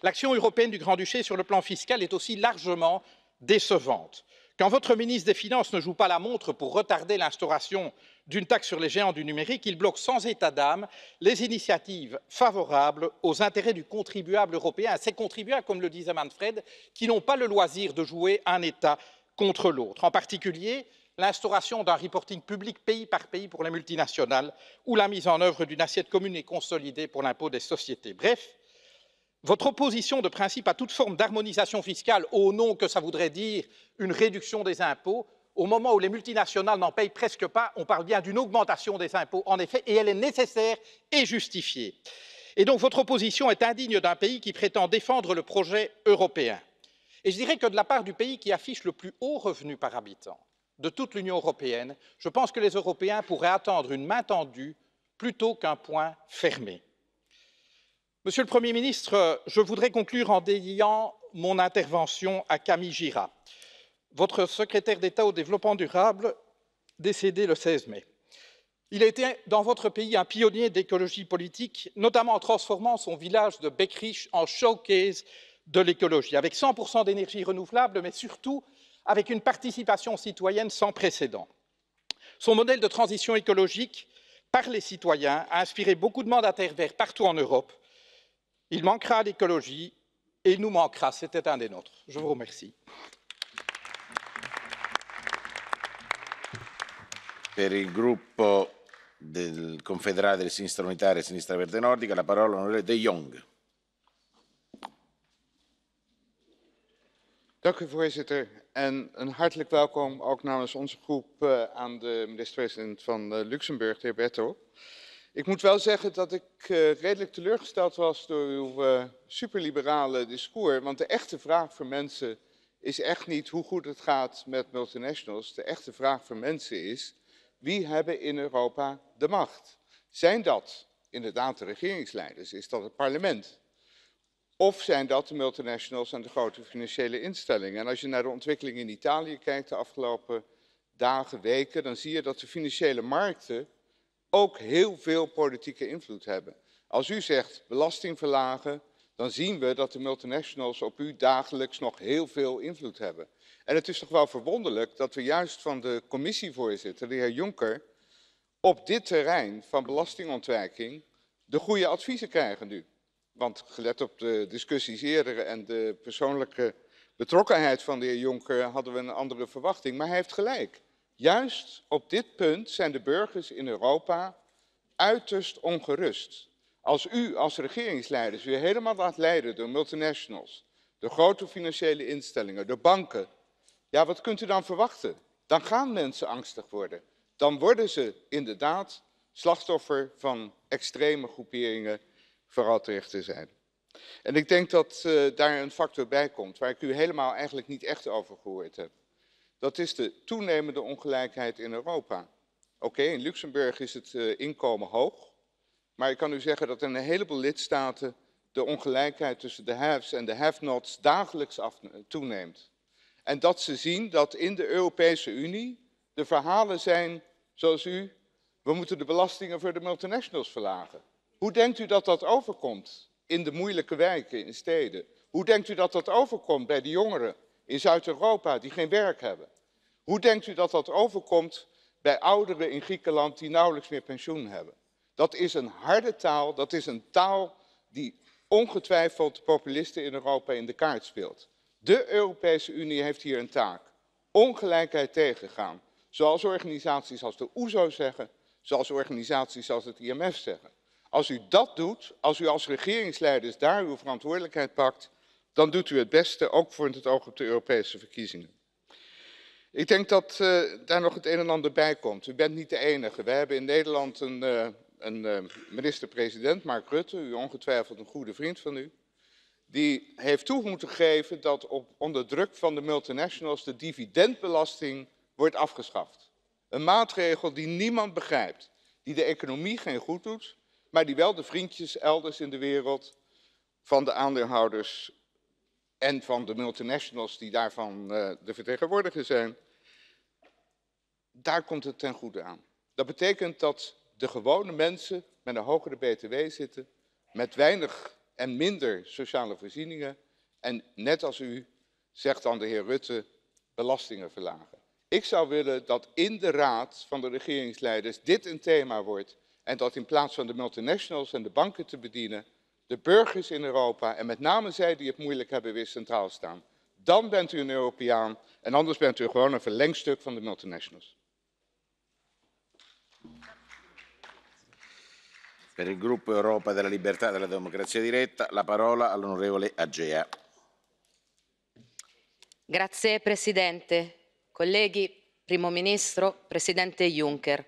L'action européenne du Grand-Duché sur le plan fiscal est aussi largement décevante. Quand votre ministre des Finances ne joue pas la montre pour retarder l'instauration d'une taxe sur les géants du numérique, il bloque sans état d'âme les initiatives favorables aux intérêts du contribuable européen. Ces contribuables, comme le disait Manfred, qui n'ont pas le loisir de jouer un État contre l'autre. En particulier, l'instauration d'un reporting public pays par pays pour les multinationales ou la mise en œuvre d'une assiette commune et consolidée pour l'impôt des sociétés. Bref, votre opposition de principe à toute forme d'harmonisation fiscale au nom que ça voudrait dire une réduction des impôts, au moment où les multinationales n'en payent presque pas, on parle bien d'une augmentation des impôts, en effet, et elle est nécessaire et justifiée. Et donc votre opposition est indigne d'un pays qui prétend défendre le projet européen. Et je dirais que de la part du pays qui affiche le plus haut revenu par habitant de toute l'Union européenne, je pense que les Européens pourraient attendre une main tendue plutôt qu'un poing fermé. Monsieur le Premier ministre, je voudrais conclure en dédiant mon intervention à Camille Gira, votre secrétaire d'État au développement durable, décédé le 16 mai. Il a été dans votre pays un pionnier d'écologie politique, notamment en transformant son village de Beckrich en showcase de l'écologie, avec 100% d'énergie renouvelable, mais surtout avec une participation citoyenne sans précédent. Son modèle de transition écologique par les citoyens a inspiré beaucoup de mandataires verts partout en Europe. Il manquera à l'écologie et il nous manquera, c'était un des nôtres. Je vous remercie. Per il gruppo del Confederale della Sinistra Unitaria e Sinistra Verde Nordica la parola all'onorevole De Jong. Dank u, voorzitter. En een hartelijk welkom ook namens onze groep aan de minister-president van Luxemburg, de heer Bertol. Ik moet wel zeggen dat ik redelijk teleurgesteld was door uw superliberale discours. Want de echte vraag voor mensen is echt niet hoe goed het gaat met multinationals. De echte vraag voor mensen is, wie hebben in Europa de macht? Zijn dat inderdaad de regeringsleiders? Is dat het parlement? Of zijn dat de multinationals en de grote financiële instellingen? En als je naar de ontwikkeling in Italië kijkt de afgelopen dagen, weken, dan zie je dat de financiële markten ook heel veel politieke invloed hebben. Als u zegt belasting verlagen, dan zien we dat de multinationals op u dagelijks nog heel veel invloed hebben. En het is toch wel verwonderlijk dat we juist van de commissievoorzitter, de heer Juncker, op dit terrein van belastingontwijking de goede adviezen krijgen nu. Want gelet op de discussies eerder en de persoonlijke betrokkenheid van de heer Juncker hadden we een andere verwachting. Maar hij heeft gelijk. Juist op dit punt zijn de burgers in Europa uiterst ongerust. Als u als regeringsleiders u helemaal laat leiden door multinationals, door grote financiële instellingen, door banken, ja, wat kunt u dan verwachten? Dan gaan mensen angstig worden. Dan worden ze inderdaad slachtoffer van extreme groeperingen, vooral ter rechterzijde. En ik denk dat daar een factor bij komt waar ik u helemaal eigenlijk niet echt over gehoord heb. Dat is de toenemende ongelijkheid in Europa. Oké, in Luxemburg is het inkomen hoog. Maar ik kan u zeggen dat in een heleboel lidstaten de ongelijkheid tussen de haves en de have-nots dagelijks toeneemt. En dat ze zien dat in de Europese Unie de verhalen zijn zoals u, we moeten de belastingen voor de multinationals verlagen. Hoe denkt u dat dat overkomt in de moeilijke wijken, in steden? Hoe denkt u dat dat overkomt bij de jongeren in Zuid-Europa die geen werk hebben? Hoe denkt u dat dat overkomt bij ouderen in Griekenland die nauwelijks meer pensioen hebben? Dat is een harde taal, dat is een taal die ongetwijfeld de populisten in Europa in de kaart speelt. De Europese Unie heeft hier een taak. Ongelijkheid tegengaan. Zoals organisaties als de OESO zeggen, zoals organisaties als het IMF zeggen. Als u dat doet, als u als regeringsleiders daar uw verantwoordelijkheid pakt, dan doet u het beste, ook voor het oog op de Europese verkiezingen. Ik denk dat daar nog het een en ander bij komt. U bent niet de enige. We hebben in Nederland een minister-president, Mark Rutte, u ongetwijfeld een goede vriend van u, die heeft toe moeten geven dat onder druk van de multinationals de dividendbelasting wordt afgeschaft. Een maatregel die niemand begrijpt, die de economie geen goed doet, maar die wel de vriendjes elders in de wereld van de aandeelhouders en van de multinationals die daarvan de vertegenwoordiger zijn, daar komt het ten goede aan. Dat betekent dat de gewone mensen met een hogere btw zitten, met weinig en minder sociale voorzieningen en net als u zegt dan de heer Rutte, belastingen verlagen. Ik zou willen dat in de raad van de regeringsleiders dit een thema wordt en dat in plaats van de multinationals en de banken te bedienen, de burgers in Europa en met name zij die het moeilijk hebben weer centraal staan. Dan bent u een Europeaan en anders bent u gewoon een verlengstuk van de multinationals. Per il gruppo Europa della Libertà e della Democrazia Diretta la parola all'onorevole Agea. Grazie Presidente, colleghi, Primo Ministro, Presidente Juncker.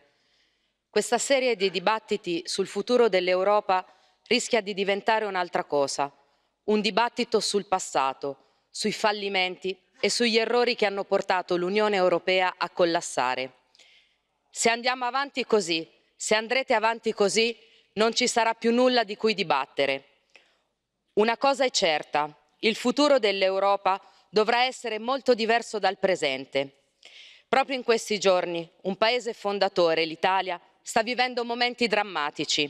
Questa serie di dibattiti sul futuro dell'Europa rischia di diventare un'altra cosa, un dibattito sul passato, sui fallimenti e sugli errori che hanno portato l'Unione Europea a collassare. Se andiamo avanti così, se andrete avanti così, non ci sarà più nulla di cui dibattere. Una cosa è certa, il futuro dell'Europa dovrà essere molto diverso dal presente. Proprio in questi giorni un paese fondatore, l'Italia, sta vivendo momenti drammatici.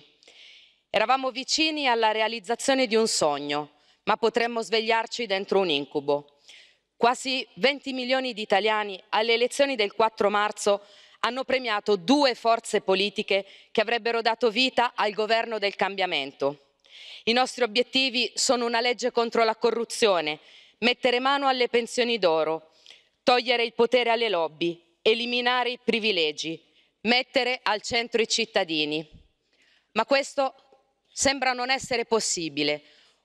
Eravamo vicini alla realizzazione di un sogno, ma potremmo svegliarci dentro un incubo. Quasi 20 milioni di italiani alle elezioni del 4 marzo hanno premiato 2 forze politiche che avrebbero dato vita al governo del cambiamento. I nostri obiettivi sono una legge contro la corruzione, mettere mano alle pensioni d'oro, togliere il potere alle lobby, eliminare i privilegi, mettere al centro i cittadini. Ma questo sembra non essere possibile.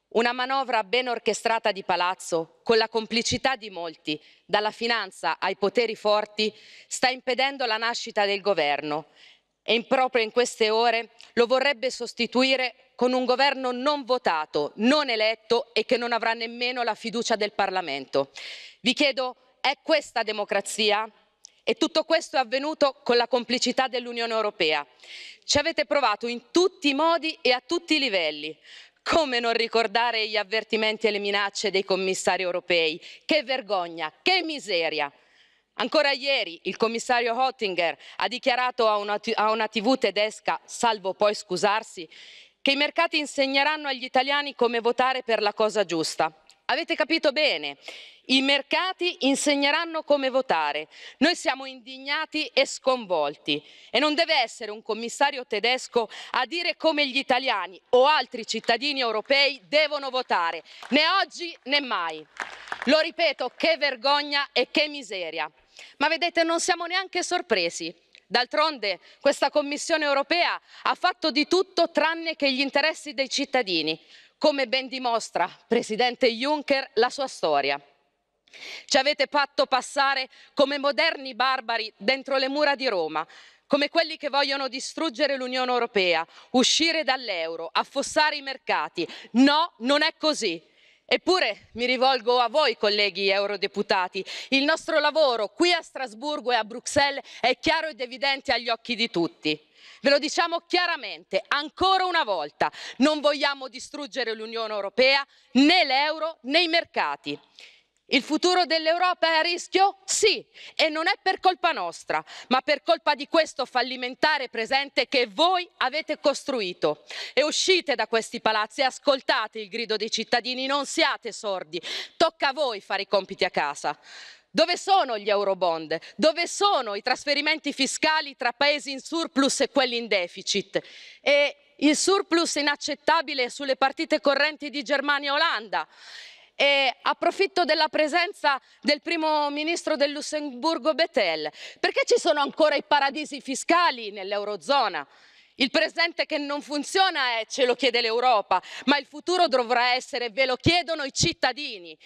Una manovra ben orchestrata di palazzo, con la complicità di molti, dalla finanza ai poteri forti, sta impedendo la nascita del governo e proprio in queste ore lo vorrebbe sostituire con un governo non votato, non eletto e che non avrà nemmeno la fiducia del Parlamento. Vi chiedo, è questa democrazia? E tutto questo è avvenuto con la complicità dell'Unione Europea. Ci avete provato in tutti i modi e a tutti i livelli. Come non ricordare gli avvertimenti e le minacce dei commissari europei? Che vergogna, che miseria! Ancora ieri il commissario Oettinger ha dichiarato a una TV tedesca, salvo poi scusarsi, che i mercati insegneranno agli italiani come votare per la cosa giusta. Avete capito bene, i mercati insegneranno come votare. Noi siamo indignati e sconvolti e non deve essere un commissario tedesco a dire come gli italiani o altri cittadini europei devono votare, né oggi né mai. Lo ripeto, che vergogna e che miseria. Ma vedete, non siamo neanche sorpresi. D'altronde questa Commissione europea ha fatto di tutto tranne che gli interessi dei cittadini, come ben dimostra, Presidente Juncker, la sua storia. Ci avete fatto passare come moderni barbari dentro le mura di Roma, come quelli che vogliono distruggere l'Unione Europea, uscire dall'euro, affossare i mercati. No, non è così. Eppure mi rivolgo a voi, colleghi eurodeputati, il nostro lavoro qui a Strasburgo e a Bruxelles è chiaro ed evidente agli occhi di tutti. Ve lo diciamo chiaramente, ancora una volta, non vogliamo distruggere l'Unione Europea, né l'euro, né i mercati. Il futuro dell'Europa è a rischio? Sì, e non è per colpa nostra, ma per colpa di questo fallimentare presente che voi avete costruito. E uscite da questi palazzi e ascoltate il grido dei cittadini, non siate sordi, tocca a voi fare i compiti a casa. Dove sono gli eurobond? Dove sono i trasferimenti fiscali tra paesi in surplus e quelli in deficit? E il surplus inaccettabile sulle partite correnti di Germania e Olanda? E approfitto della presenza del primo ministro del Lussemburgo Bettel. Perché ci sono ancora i paradisi fiscali nell'Eurozona? Il presente che non funziona ce lo chiede l'Europa, ma il futuro dovrà essere, ve lo chiedono i cittadini.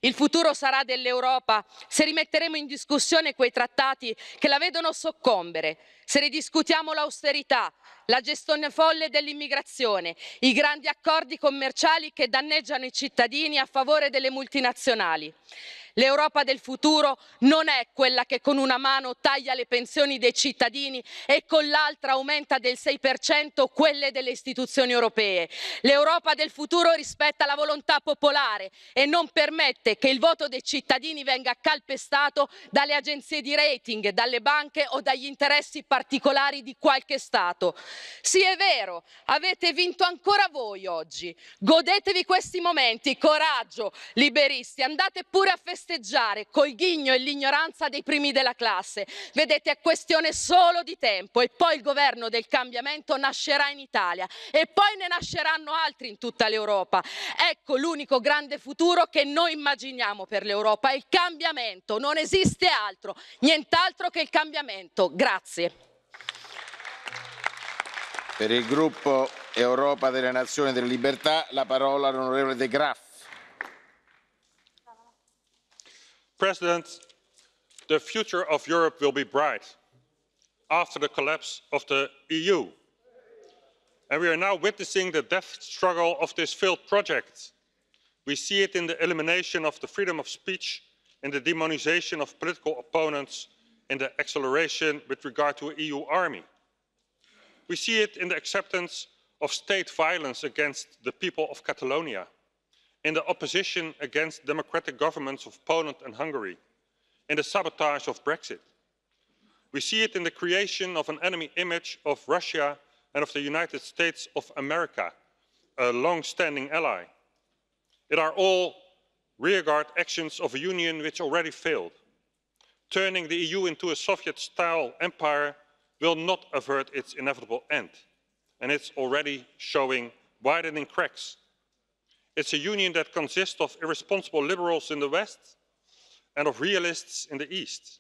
Il futuro sarà dell'Europa se rimetteremo in discussione quei trattati che la vedono soccombere, se ridiscutiamo l'austerità, la gestione folle dell'immigrazione, i grandi accordi commerciali che danneggiano i cittadini a favore delle multinazionali. L'Europa del futuro non è quella che con una mano taglia le pensioni dei cittadini e con l'altra aumenta del 6% quelle delle istituzioni europee. L'Europa del futuro rispetta la volontà popolare e non permette che il voto dei cittadini venga calpestato dalle agenzie di rating, dalle banche o dagli interessi particolari di qualche Stato. Sì, è vero, avete vinto ancora voi oggi. Godetevi questi momenti, coraggio, liberisti, andate pure a festeggiare col ghigno e l'ignoranza dei primi della classe. Vedete, è questione solo di tempo e poi il governo del cambiamento nascerà in Italia e poi ne nasceranno altri in tutta l'Europa. Ecco l'unico grande futuro che noi immaginiamo per l'Europa, il cambiamento. Non esiste altro, nient'altro che il cambiamento. Grazie. Per il gruppo Europa delle Nazioni e delle Libertà, la parola all'onorevole De Graaf. President, the future of Europe will be bright after the collapse of the EU. And we are now witnessing the death struggle of this failed project. We see it in the elimination of the freedom of speech, in the demonization of political opponents, in the acceleration with regard to an EU army. We see it in the acceptance of state violence against the people of Catalonia, in the opposition against democratic governments of Poland and Hungary, in the sabotage of Brexit. We see it in the creation of an enemy image of Russia and of the United States of America, a long-standing ally. It are all rearguard actions of a union which already failed. Turning the EU into a Soviet-style empire will not avert its inevitable end, and it's already showing widening cracks. It's a union that consists of irresponsible liberals in the West and of realists in the East,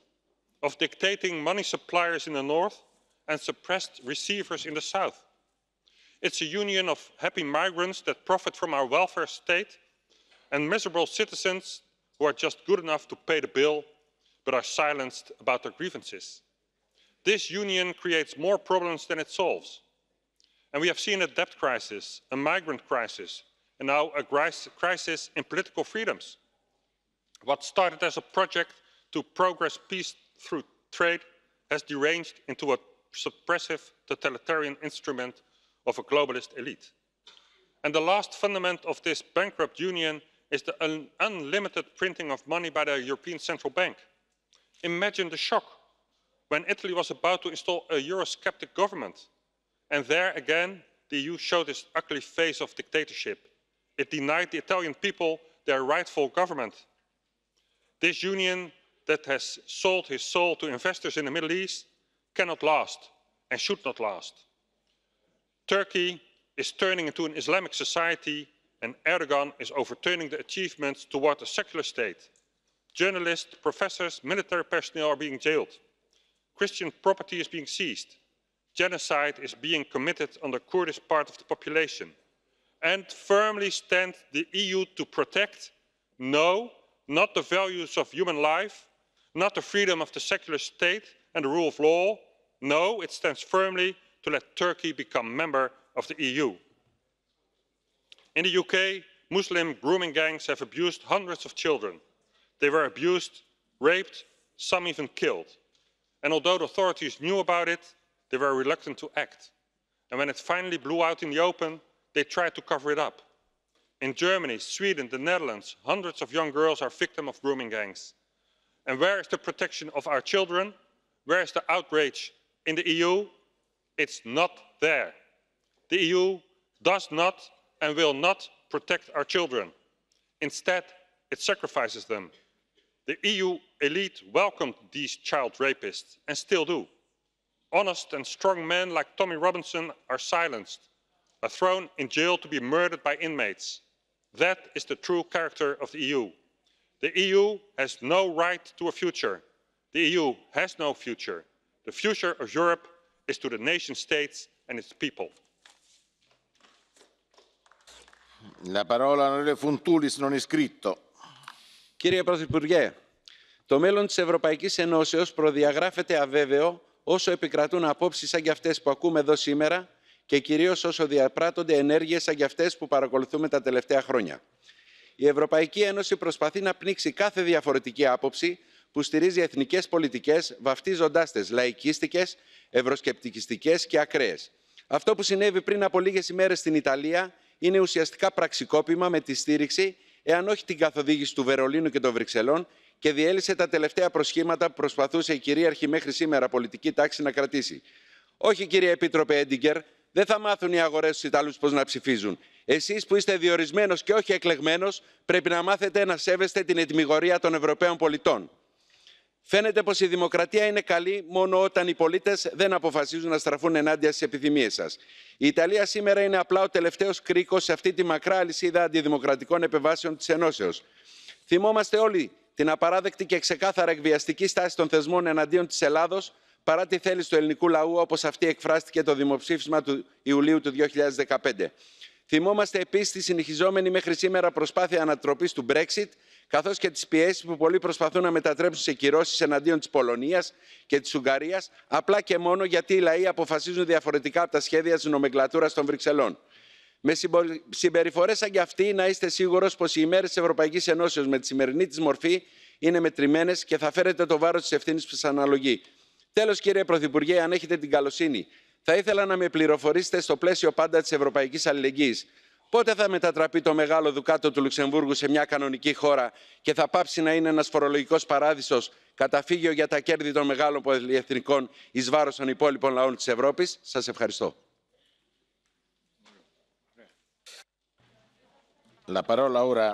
of dictating money suppliers in the North and suppressed receivers in the South. It's a union of happy migrants that profit from our welfare state and miserable citizens who are just good enough to pay the bill but are silenced about their grievances. This union creates more problems than it solves. And we have seen a debt crisis, a migrant crisis, and now a crisis in political freedoms. What started as a project to progress peace through trade has deranged into a suppressive totalitarian instrument of a globalist elite. And the last fundament of this bankrupt union is the unlimited printing of money by the European Central Bank. Imagine the shock when Italy was about to install a Eurosceptic government. And there again, the EU showed its ugly face of dictatorship. It denied the Italian people their rightful government. This union that has sold his soul to investors in the Middle East cannot last and should not last. Turkey is turning into an Islamic society and Erdogan is overturning the achievements toward a secular state. Journalists, professors, military personnel are being jailed. Christian property is being seized. Genocide is being committed on the Kurdish part of the population. And firmly stand the EU to protect? No, not the values of human life, not the freedom of the secular state and the rule of law. No, it stands firmly to let Turkey become a member of the EU. In the UK, Muslim grooming gangs have abused hundreds of children. They were abused, raped, some even killed. And although the authorities knew about it, they were reluctant to act. And when it finally blew out in the open, they tried to cover it up. In Germany, Sweden, the Netherlands, hundreds of young girls are victims of grooming gangs. And where is the protection of our children? Where is the outrage in the EU? It's not there. The EU does not and will not protect our children. Instead, it sacrifices them. The EU elite welcomed these child rapists and still do. Honest and strong men like Tommy Robinson are silenced, are thrown in jail to be murdered by inmates. That is the true character of the EU. The EU has no right to a future. The EU has no future. The future of Europe is to the nation states and its people. La parola all'onorevole Funtulis non iscritto. Κύριε Πρωθυπουργέ, το μέλλον της Ευρωπαϊκής Ενώσεως προδιαγράφεται αβέβαιο όσο επικρατούν απόψεις σαν και αυτές που ακούμε εδώ σήμερα και κυρίως όσο διαπράττονται ενέργειες σαν και αυτές που παρακολουθούμε τα τελευταία χρόνια. Η Ευρωπαϊκή Ένωση προσπαθεί να πνίξει κάθε διαφορετική άποψη που στηρίζει εθνικές πολιτικές, βαφτίζοντάς τις λαϊκίστικες, ευρωσκεπτικιστικές και ακραίες. Αυτό που συνέβη πριν από λίγες ημέρες στην Ιταλία είναι ουσιαστικά πραξικόπημα με τη στήριξη, εάν όχι την καθοδήγηση του Βερολίνου και των Βρυξελών, και διέλυσε τα τελευταία προσχήματα που προσπαθούσε η κυρίαρχη μέχρι σήμερα πολιτική τάξη να κρατήσει. Όχι, κύριε Επίτροπε Έντιγκερ, δεν θα μάθουν οι αγορές στους Ιταλούς πώς να ψηφίζουν. Εσείς που είστε διορισμένος και όχι εκλεγμένος, πρέπει να μάθετε να σέβεστε την ετυμηγορία των Ευρωπαίων πολιτών. Φαίνεται πως η δημοκρατία είναι καλή μόνο όταν οι πολίτες δεν αποφασίζουν να στραφούν ενάντια στις επιθυμίες σας. Η Ιταλία σήμερα είναι απλά ο τελευταίος κρίκος σε αυτή τη μακρά αλυσίδα αντιδημοκρατικών επεμβάσεων της Ενώσεως. Θυμόμαστε όλοι την απαράδεκτη και ξεκάθαρα εκβιαστική στάση των θεσμών εναντίον της Ελλάδος, παρά τη θέληση του ελληνικού λαού, όπως αυτή εκφράστηκε το δημοψήφισμα του Ιουλίου του 2015. Θυμόμαστε επίσης τη συνεχιζόμενη μέχρι σήμερα προσπάθεια ανατροπής του Brexit, καθώς και τις πιέσεις που πολλοί προσπαθούν να μετατρέψουν σε κυρώσεις εναντίον της Πολωνίας και της Ουγγαρίας, απλά και μόνο γιατί οι λαοί αποφασίζουν διαφορετικά από τα σχέδια της νομεγκλατούρας των Βρυξελών. Με συμπεριφορές σαν και αυτή, να είστε σίγουρος πως οι ημέρες της Ευρωπαϊκής Ενώσεως με τη σημερινή της μορφή είναι μετρημένες και θα φέρετε το βάρος της ευθύνης που σας αναλογεί. Τέλος, κύριε Πρωθυπουργέ, αν έχετε την καλοσύνη, θα ήθελα να με πληροφορήσετε στο πλαίσιο πάντα της ευρωπαϊκής αλληλεγγύης. Πότε θα μετατραπεί το μεγάλο δουκάτο του Λουξεμβούργου σε μια κανονική χώρα και θα πάψει να είναι ένας φορολογικός παράδεισος, καταφύγιο για τα κέρδη των μεγάλων πολυεθνικών εις βάρος των υπόλοιπων λαών της Ευρώπης? Σας ευχαριστώ. La parola ora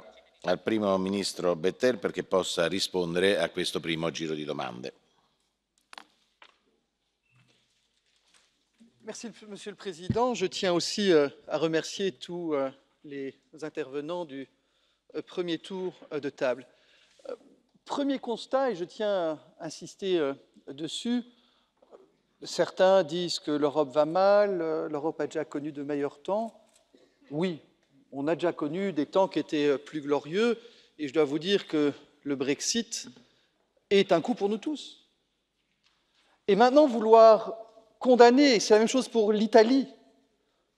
al primo ministro Bettel perché possa rispondere a questo primo giro di domande. Merci, Monsieur le Président. Je tiens aussi à remercier tous les intervenants du premier tour de table. Premier constat, et je tiens à insister dessus, certains disent que l'Europe va mal, l'Europe a déjà connu de meilleurs temps. Oui, on a déjà connu des temps qui étaient plus glorieux, et je dois vous dire que le Brexit est un coup pour nous tous. Et maintenant, vouloir condamner, c'est la même chose pour l'Italie,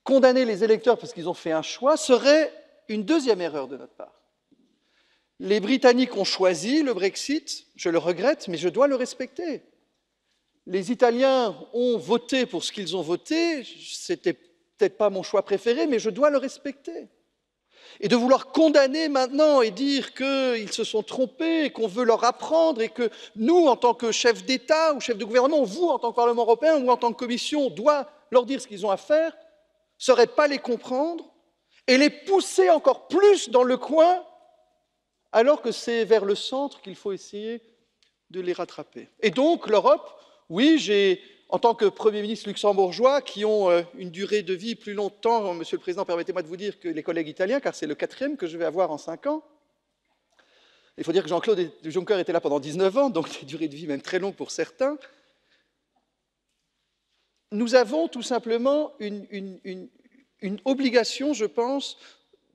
condamner les électeurs parce qu'ils ont fait un choix serait une deuxième erreur de notre part. Les Britanniques ont choisi le Brexit, je le regrette, mais je dois le respecter. Les Italiens ont voté pour ce qu'ils ont voté, c'était peut-être pas mon choix préféré, mais je dois le respecter. Et de vouloir condamner maintenant et dire qu'ils se sont trompés, qu'on veut leur apprendre et que nous, en tant que chefs d'État ou chefs de gouvernement, vous, en tant que Parlement européen ou en tant que Commission, on doit leur dire ce qu'ils ont à faire, serait pas les comprendre et les pousser encore plus dans le coin, alors que c'est vers le centre qu'il faut essayer de les rattraper. Et donc, l'Europe, oui, en tant que Premier ministre luxembourgeois, qui ont une durée de vie plus longtemps, Monsieur le Président, permettez-moi de vous dire que les collègues italiens, car c'est le 4e que je vais avoir en 5 ans. Il faut dire que Jean-Claude Juncker était là pendant 19 ans, donc des durées de vie même très longues pour certains. Nous avons tout simplement une obligation, je pense,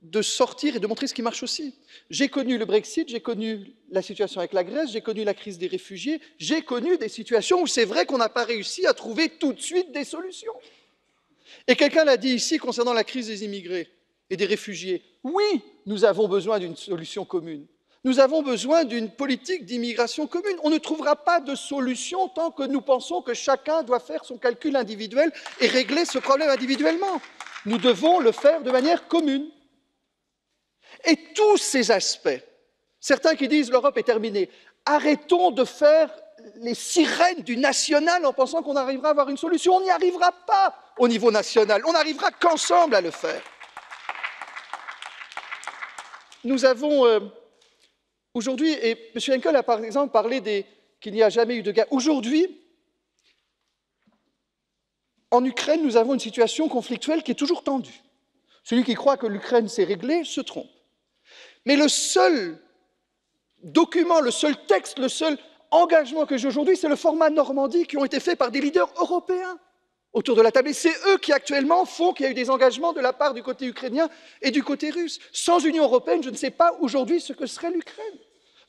de sortir et de montrer ce qui marche aussi. J'ai connu le Brexit, j'ai connu la situation avec la Grèce, j'ai connu la crise des réfugiés, j'ai connu des situations où c'est vrai qu'on n'a pas réussi à trouver tout de suite des solutions. Et quelqu'un l'a dit ici concernant la crise des immigrés et des réfugiés. Oui, nous avons besoin d'une solution commune. Nous avons besoin d'une politique d'immigration commune. On ne trouvera pas de solution tant que nous pensons que chacun doit faire son calcul individuel et régler ce problème individuellement. Nous devons le faire de manière commune. Et tous ces aspects, certains qui disent l'Europe est terminée, arrêtons de faire les sirènes du national en pensant qu'on arrivera à avoir une solution. On n'y arrivera pas au niveau national, on n'arrivera qu'ensemble à le faire. Nous avons aujourd'hui, et M. Henkel a par exemple parlé qu'il n'y a jamais eu de guerre. Aujourd'hui, en Ukraine, nous avons une situation conflictuelle qui est toujours tendue. Celui qui croit que l'Ukraine s'est réglée se trompe. Mais le seul document, le seul texte, le seul engagement que j'ai aujourd'hui, c'est le format Normandie qui ont été faits par des leaders européens autour de la table. Et c'est eux qui actuellement font qu'il y a eu des engagements de la part du côté ukrainien et du côté russe. Sans Union européenne, je ne sais pas aujourd'hui ce que serait l'Ukraine.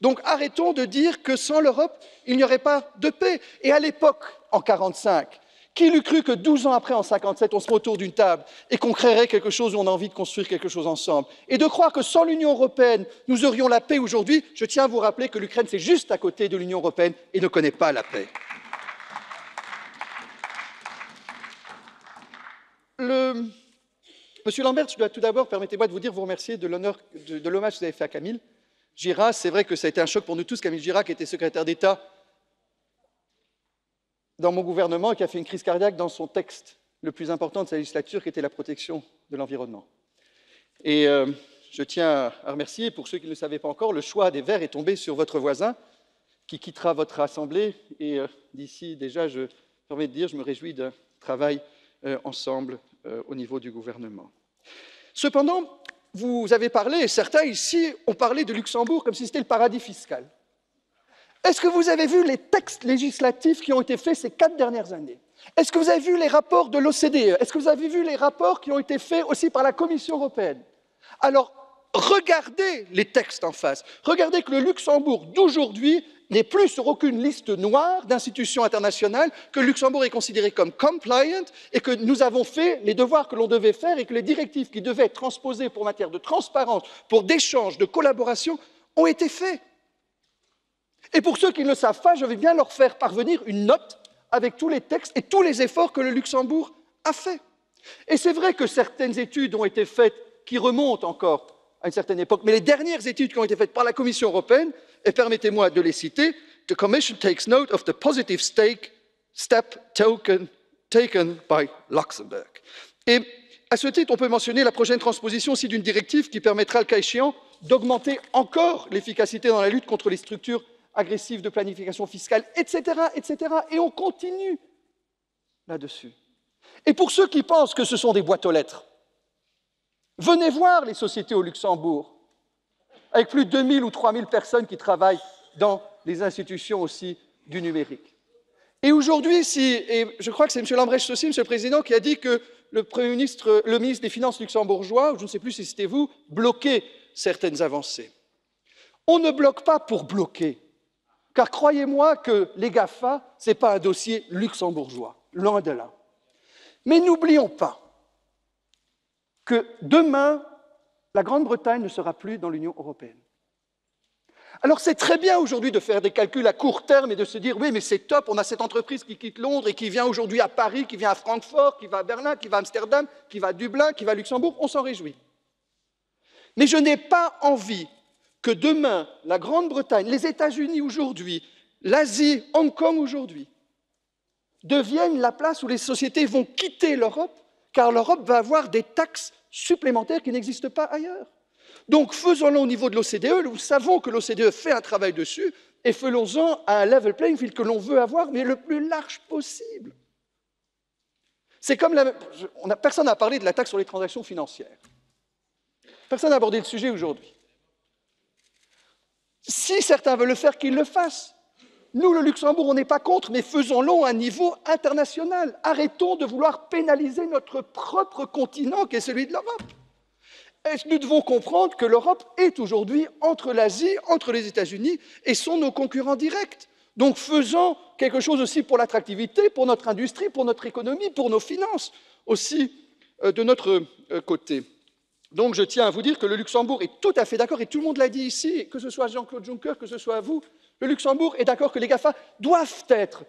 Donc arrêtons de dire que sans l'Europe, il n'y aurait pas de paix. Et à l'époque, en 1945, qui l'eût cru que 12 ans après, en 1957, on serait autour d'une table et qu'on créerait quelque chose où on a envie de construire quelque chose ensemble? Et de croire que sans l'Union européenne, nous aurions la paix aujourd'hui, je tiens à vous rappeler que l'Ukraine, c'est juste à côté de l'Union européenne et ne connaît pas la paix. Monsieur Lamberts, je dois tout d'abord, permettez-moi de vous dire, vous remercier de l'honneur, de l'hommage que vous avez fait à Camille Gira. C'est vrai que ça a été un choc pour nous tous. Camille Gira, qui était secrétaire d'État dans mon gouvernement et qui a fait une crise cardiaque dans son texte le plus important de sa législature, qui était la protection de l'environnement. Et je tiens à remercier, pour ceux qui ne le savaient pas encore, le choix des Verts est tombé sur votre voisin, qui quittera votre assemblée. Et d'ici, déjà, je permets de dire, je me réjouis d'un travail ensemble au niveau du gouvernement. Cependant, vous avez parlé, et certains ici ont parlé de Luxembourg comme si c'était le paradis fiscal. Est-ce que vous avez vu les textes législatifs qui ont été faits ces 4 dernières années? Est-ce que vous avez vu les rapports de l'OCDE? Est-ce que vous avez vu les rapports qui ont été faits aussi par la Commission européenne? Alors, regardez les textes en face. Regardez que le Luxembourg d'aujourd'hui n'est plus sur aucune liste noire d'institutions internationales, que le Luxembourg est considéré comme compliant et que nous avons fait les devoirs que l'on devait faire et que les directives qui devaient être transposées pour matière de transparence, pour d'échange, de collaboration, ont été faites. Et pour ceux qui ne le savent pas, je vais bien leur faire parvenir une note avec tous les textes et tous les efforts que le Luxembourg a faits. Et c'est vrai que certaines études ont été faites qui remontent encore à une certaine époque, mais les dernières études qui ont été faites par la Commission européenne, et permettez-moi de les citer, The Commission takes note of the positive step taken by Luxembourg. Et à ce titre, on peut mentionner la prochaine transposition aussi d'une directive qui permettra, le cas échéant, d'augmenter encore l'efficacité dans la lutte contre les structures agressives de planification fiscale, etc., etc. Et on continue là-dessus. Et pour ceux qui pensent que ce sont des boîtes aux lettres, venez voir les sociétés au Luxembourg, avec plus de 2000 ou 3000 personnes qui travaillent dans les institutions aussi du numérique. Et aujourd'hui, et je crois que c'est M. Lambrecht aussi, M. le Président, qui a dit que le ministre des Finances luxembourgeois, ou je ne sais plus si c'était vous, bloquait certaines avancées. On ne bloque pas pour bloquer, car croyez-moi que les GAFA, ce n'est pas un dossier luxembourgeois, loin de là. Mais n'oublions pas que demain, la Grande-Bretagne ne sera plus dans l'Union européenne. Alors c'est très bien aujourd'hui de faire des calculs à court terme et de se dire « oui, mais c'est top, on a cette entreprise qui quitte Londres et qui vient aujourd'hui à Paris, qui vient à Francfort, qui va à Berlin, qui va à Amsterdam, qui va à Dublin, qui va à Luxembourg, on s'en réjouit. » Mais je n'ai pas envie que demain, la Grande-Bretagne, les États-Unis aujourd'hui, l'Asie, Hong Kong aujourd'hui, deviennent la place où les sociétés vont quitter l'Europe, car l'Europe va avoir des taxes supplémentaires qui n'existent pas ailleurs. Donc faisons-le au niveau de l'OCDE, nous savons que l'OCDE fait un travail dessus, et faisons-en à un level playing field que l'on veut avoir, mais le plus large possible. C'est comme personne n'a parlé de la taxe sur les transactions financières. Personne n'a abordé le sujet aujourd'hui. Si certains veulent le faire, qu'ils le fassent. Nous, le Luxembourg, on n'est pas contre, mais faisons-le à un niveau international. Arrêtons de vouloir pénaliser notre propre continent, qui est celui de l'Europe. Nous devons comprendre que l'Europe est aujourd'hui entre l'Asie, entre les États-Unis, et sont nos concurrents directs. Donc faisons quelque chose aussi pour l'attractivité, pour notre industrie, pour notre économie, pour nos finances, aussi de notre côté. Donc je tiens à vous dire que le Luxembourg est tout à fait d'accord, et tout le monde l'a dit ici, que ce soit Jean-Claude Juncker, que ce soit vous, le Luxembourg est d'accord que les GAFA doivent être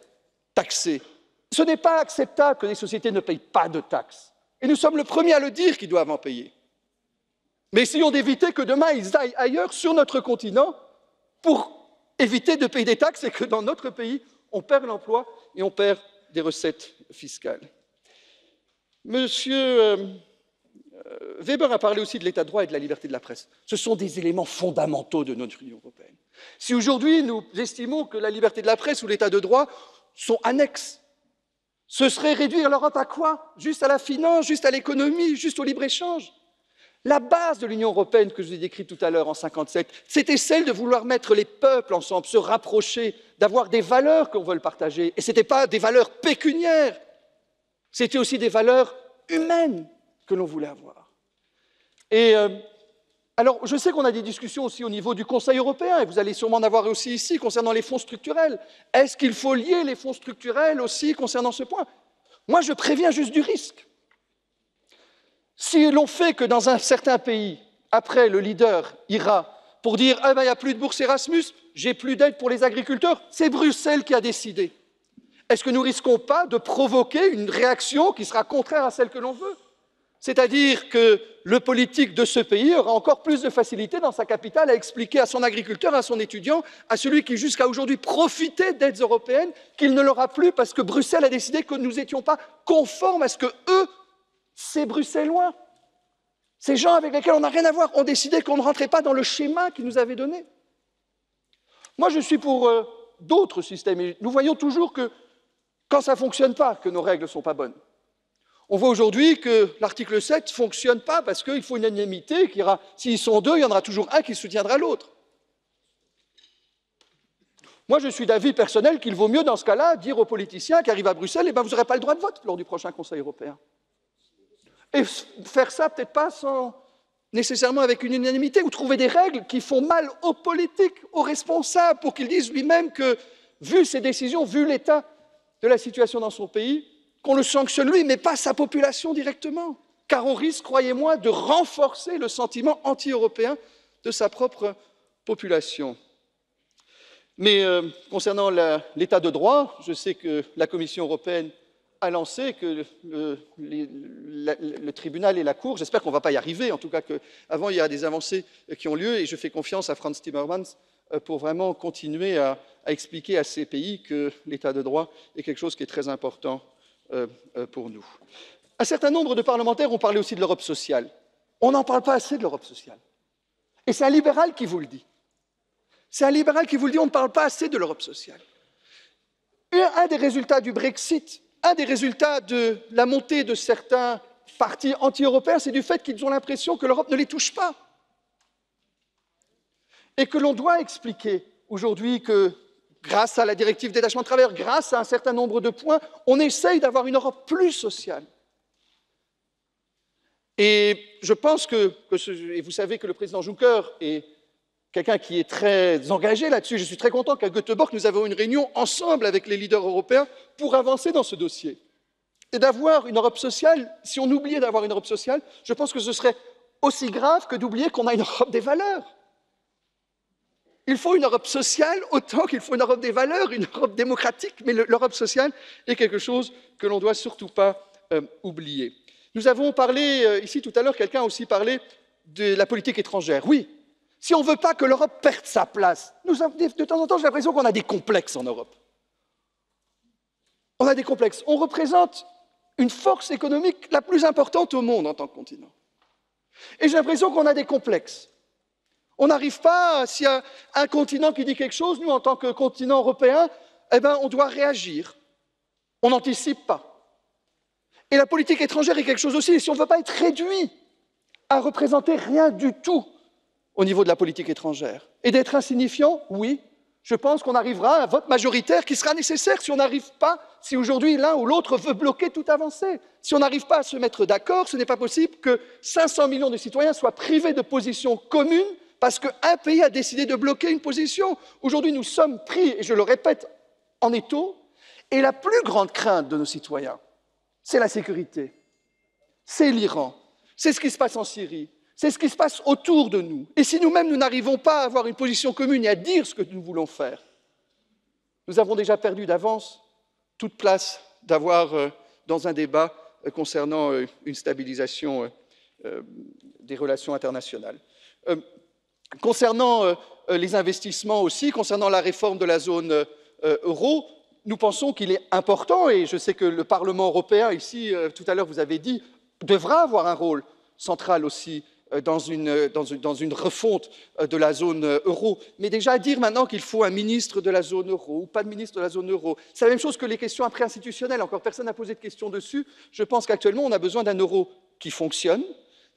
taxés. Ce n'est pas acceptable que les sociétés ne payent pas de taxes. Et nous sommes le premiers à le dire qu'ils doivent en payer. Mais essayons d'éviter que demain, ils aillent ailleurs, sur notre continent, pour éviter de payer des taxes et que dans notre pays, on perd l'emploi et on perd des recettes fiscales. Monsieur Weber a parlé aussi de l'état de droit et de la liberté de la presse. Ce sont des éléments fondamentaux de notre Union européenne. Si aujourd'hui nous estimons que la liberté de la presse ou l'état de droit sont annexes, ce serait réduire l'Europe à quoi? Juste à la finance, juste à l'économie, juste au libre-échange? La base de l'Union européenne que je vous ai décrite tout à l'heure en 1957, c'était celle de vouloir mettre les peuples ensemble, se rapprocher, d'avoir des valeurs qu'on veut partager. Et ce n'était pas des valeurs pécuniaires, c'était aussi des valeurs humaines que l'on voulait avoir. Et Alors, je sais qu'on a des discussions aussi au niveau du Conseil européen, et vous allez sûrement en avoir aussi ici, concernant les fonds structurels. Est-ce qu'il faut lier les fonds structurels aussi concernant ce point? Moi, je préviens juste du risque. Si l'on fait que dans un certain pays, après, le leader ira pour dire « Ah ben, il n'y a plus de bourse Erasmus, j'ai plus d'aide pour les agriculteurs », c'est Bruxelles qui a décidé. Est-ce que nous ne risquons pas de provoquer une réaction qui sera contraire à celle que l'on veut? C'est-à-dire que le politique de ce pays aura encore plus de facilité dans sa capitale à expliquer à son agriculteur, à son étudiant, à celui qui jusqu'à aujourd'hui profitait d'aides européennes, qu'il ne l'aura plus parce que Bruxelles a décidé que nous n'étions pas conformes à ce que eux, ces Bruxellois, ces gens avec lesquels on n'a rien à voir, ont décidé qu'on ne rentrait pas dans le schéma qu'ils nous avaient donné. Moi, je suis pour d'autres systèmes. Et nous voyons toujours que quand ça ne fonctionne pas, que nos règles ne sont pas bonnes. On voit aujourd'hui que l'article 7 ne fonctionne pas parce qu'il faut une unanimité, s'ils sont deux, il y en aura toujours un qui soutiendra l'autre. Moi, je suis d'avis personnel qu'il vaut mieux, dans ce cas-là, dire aux politiciens qui arrivent à Bruxelles, eh ben, vous n'aurez pas le droit de vote lors du prochain Conseil européen. Et faire ça, peut-être pas nécessairement avec une unanimité, ou trouver des règles qui font mal aux politiques, aux responsables, pour qu'ils disent lui-même que, vu ses décisions, vu l'état de la situation dans son pays, qu'on le sanctionne lui, mais pas sa population directement. Car on risque, croyez-moi, de renforcer le sentiment anti-européen de sa propre population. Mais concernant l'état de droit, je sais que la Commission européenne a lancé que le tribunal et la Cour, j'espère qu'on ne va pas y arriver, en tout cas qu'avant il y a des avancées qui ont lieu, et je fais confiance à Frans Timmermans pour vraiment continuer à expliquer à ces pays que l'état de droit est quelque chose qui est très important pour nous. Un certain nombre de parlementaires ont parlé aussi de l'Europe sociale. On n'en parle pas assez de l'Europe sociale. Et c'est un libéral qui vous le dit. C'est un libéral qui vous le dit, on ne parle pas assez de l'Europe sociale. Et un des résultats du Brexit, un des résultats de la montée de certains partis anti-européens, c'est du fait qu'ils ont l'impression que l'Europe ne les touche pas. Et que l'on doit expliquer aujourd'hui que, grâce à la directive détachement de travailleurs, grâce à un certain nombre de points, on essaye d'avoir une Europe plus sociale. Et je pense et vous savez que le président Juncker est quelqu'un qui est très engagé là-dessus. Je suis très content qu'à Göteborg, nous avons une réunion ensemble avec les leaders européens pour avancer dans ce dossier. Et d'avoir une Europe sociale, si on oubliait d'avoir une Europe sociale, je pense que ce serait aussi grave que d'oublier qu'on a une Europe des valeurs. Il faut une Europe sociale autant qu'il faut une Europe des valeurs, une Europe démocratique, mais l'Europe sociale est quelque chose que l'on ne doit surtout pas oublier. Nous avons parlé, ici tout à l'heure, quelqu'un a aussi parlé de la politique étrangère. Oui, si on ne veut pas que l'Europe perde sa place, de temps en temps j'ai l'impression qu'on a des complexes en Europe. On a des complexes. On représente une force économique la plus importante au monde en tant que continent. Et j'ai l'impression qu'on a des complexes. On n'arrive pas, s'il y a un continent qui dit quelque chose, nous, en tant que continent européen, eh ben, on doit réagir. On n'anticipe pas. Et la politique étrangère est quelque chose aussi. Et si on ne veut pas être réduit à représenter rien du tout au niveau de la politique étrangère et d'être insignifiant, oui, je pense qu'on arrivera à un vote majoritaire qui sera nécessaire si on n'arrive pas, si aujourd'hui l'un ou l'autre veut bloquer toute avancée. Si on n'arrive pas à se mettre d'accord, ce n'est pas possible que 500 millions de citoyens soient privés de positions communes parce qu'un pays a décidé de bloquer une position. Aujourd'hui, nous sommes pris, et je le répète, en étau, et la plus grande crainte de nos citoyens, c'est la sécurité, c'est l'Iran, c'est ce qui se passe en Syrie, c'est ce qui se passe autour de nous. Et si nous-mêmes, nous n'arrivons pas à avoir une position commune et à dire ce que nous voulons faire, nous avons déjà perdu d'avance toute place d'avoir dans un débat concernant une stabilisation des relations internationales. Concernant les investissements aussi, concernant la réforme de la zone euro, nous pensons qu'il est important, et je sais que le Parlement européen, ici, tout à l'heure, vous avez dit, devra avoir un rôle central aussi dans une refonte de la zone euro. Mais déjà dire maintenant qu'il faut un ministre de la zone euro ou pas de ministre de la zone euro, c'est la même chose que les questions intra-institutionnelles. Encore personne n'a posé de questions dessus. Je pense qu'actuellement, on a besoin d'un euro qui fonctionne.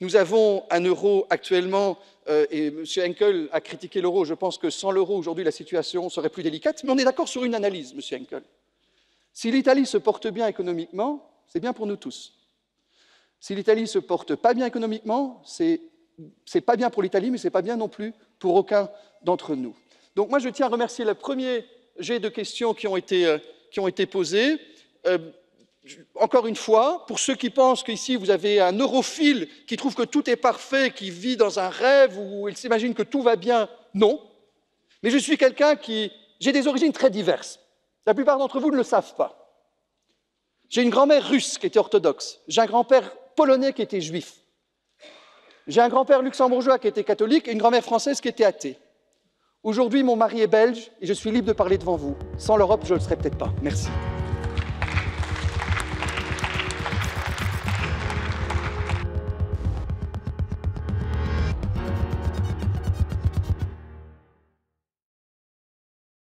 Nous avons un euro actuellement, et M. Henkel a critiqué l'euro, je pense que sans l'euro, aujourd'hui, la situation serait plus délicate, mais on est d'accord sur une analyse, M. Henkel. Si l'Italie se porte bien économiquement, c'est bien pour nous tous. Si l'Italie ne se porte pas bien économiquement, c'est Ce n'est pas bien pour l'Italie, mais ce n'est pas bien non plus pour aucun d'entre nous. Donc moi, je tiens à remercier le premier jet de questions qui ont été posées. Encore une fois, pour ceux qui pensent qu'ici, vous avez un europhile qui trouve que tout est parfait, qui vit dans un rêve où il s'imagine que tout va bien, non. Mais je suis quelqu'un qui... J'ai des origines très diverses. La plupart d'entre vous ne le savent pas. J'ai une grand-mère russe qui était orthodoxe. J'ai un grand-père polonais qui était juif. J'ai un grand-père luxembourgeois qui était catholique et une grand-mère française qui était athée. Aujourd'hui, mon mari est belge et je suis libre de parler devant vous. Sans l'Europe, je ne le serais peut-être pas. Merci.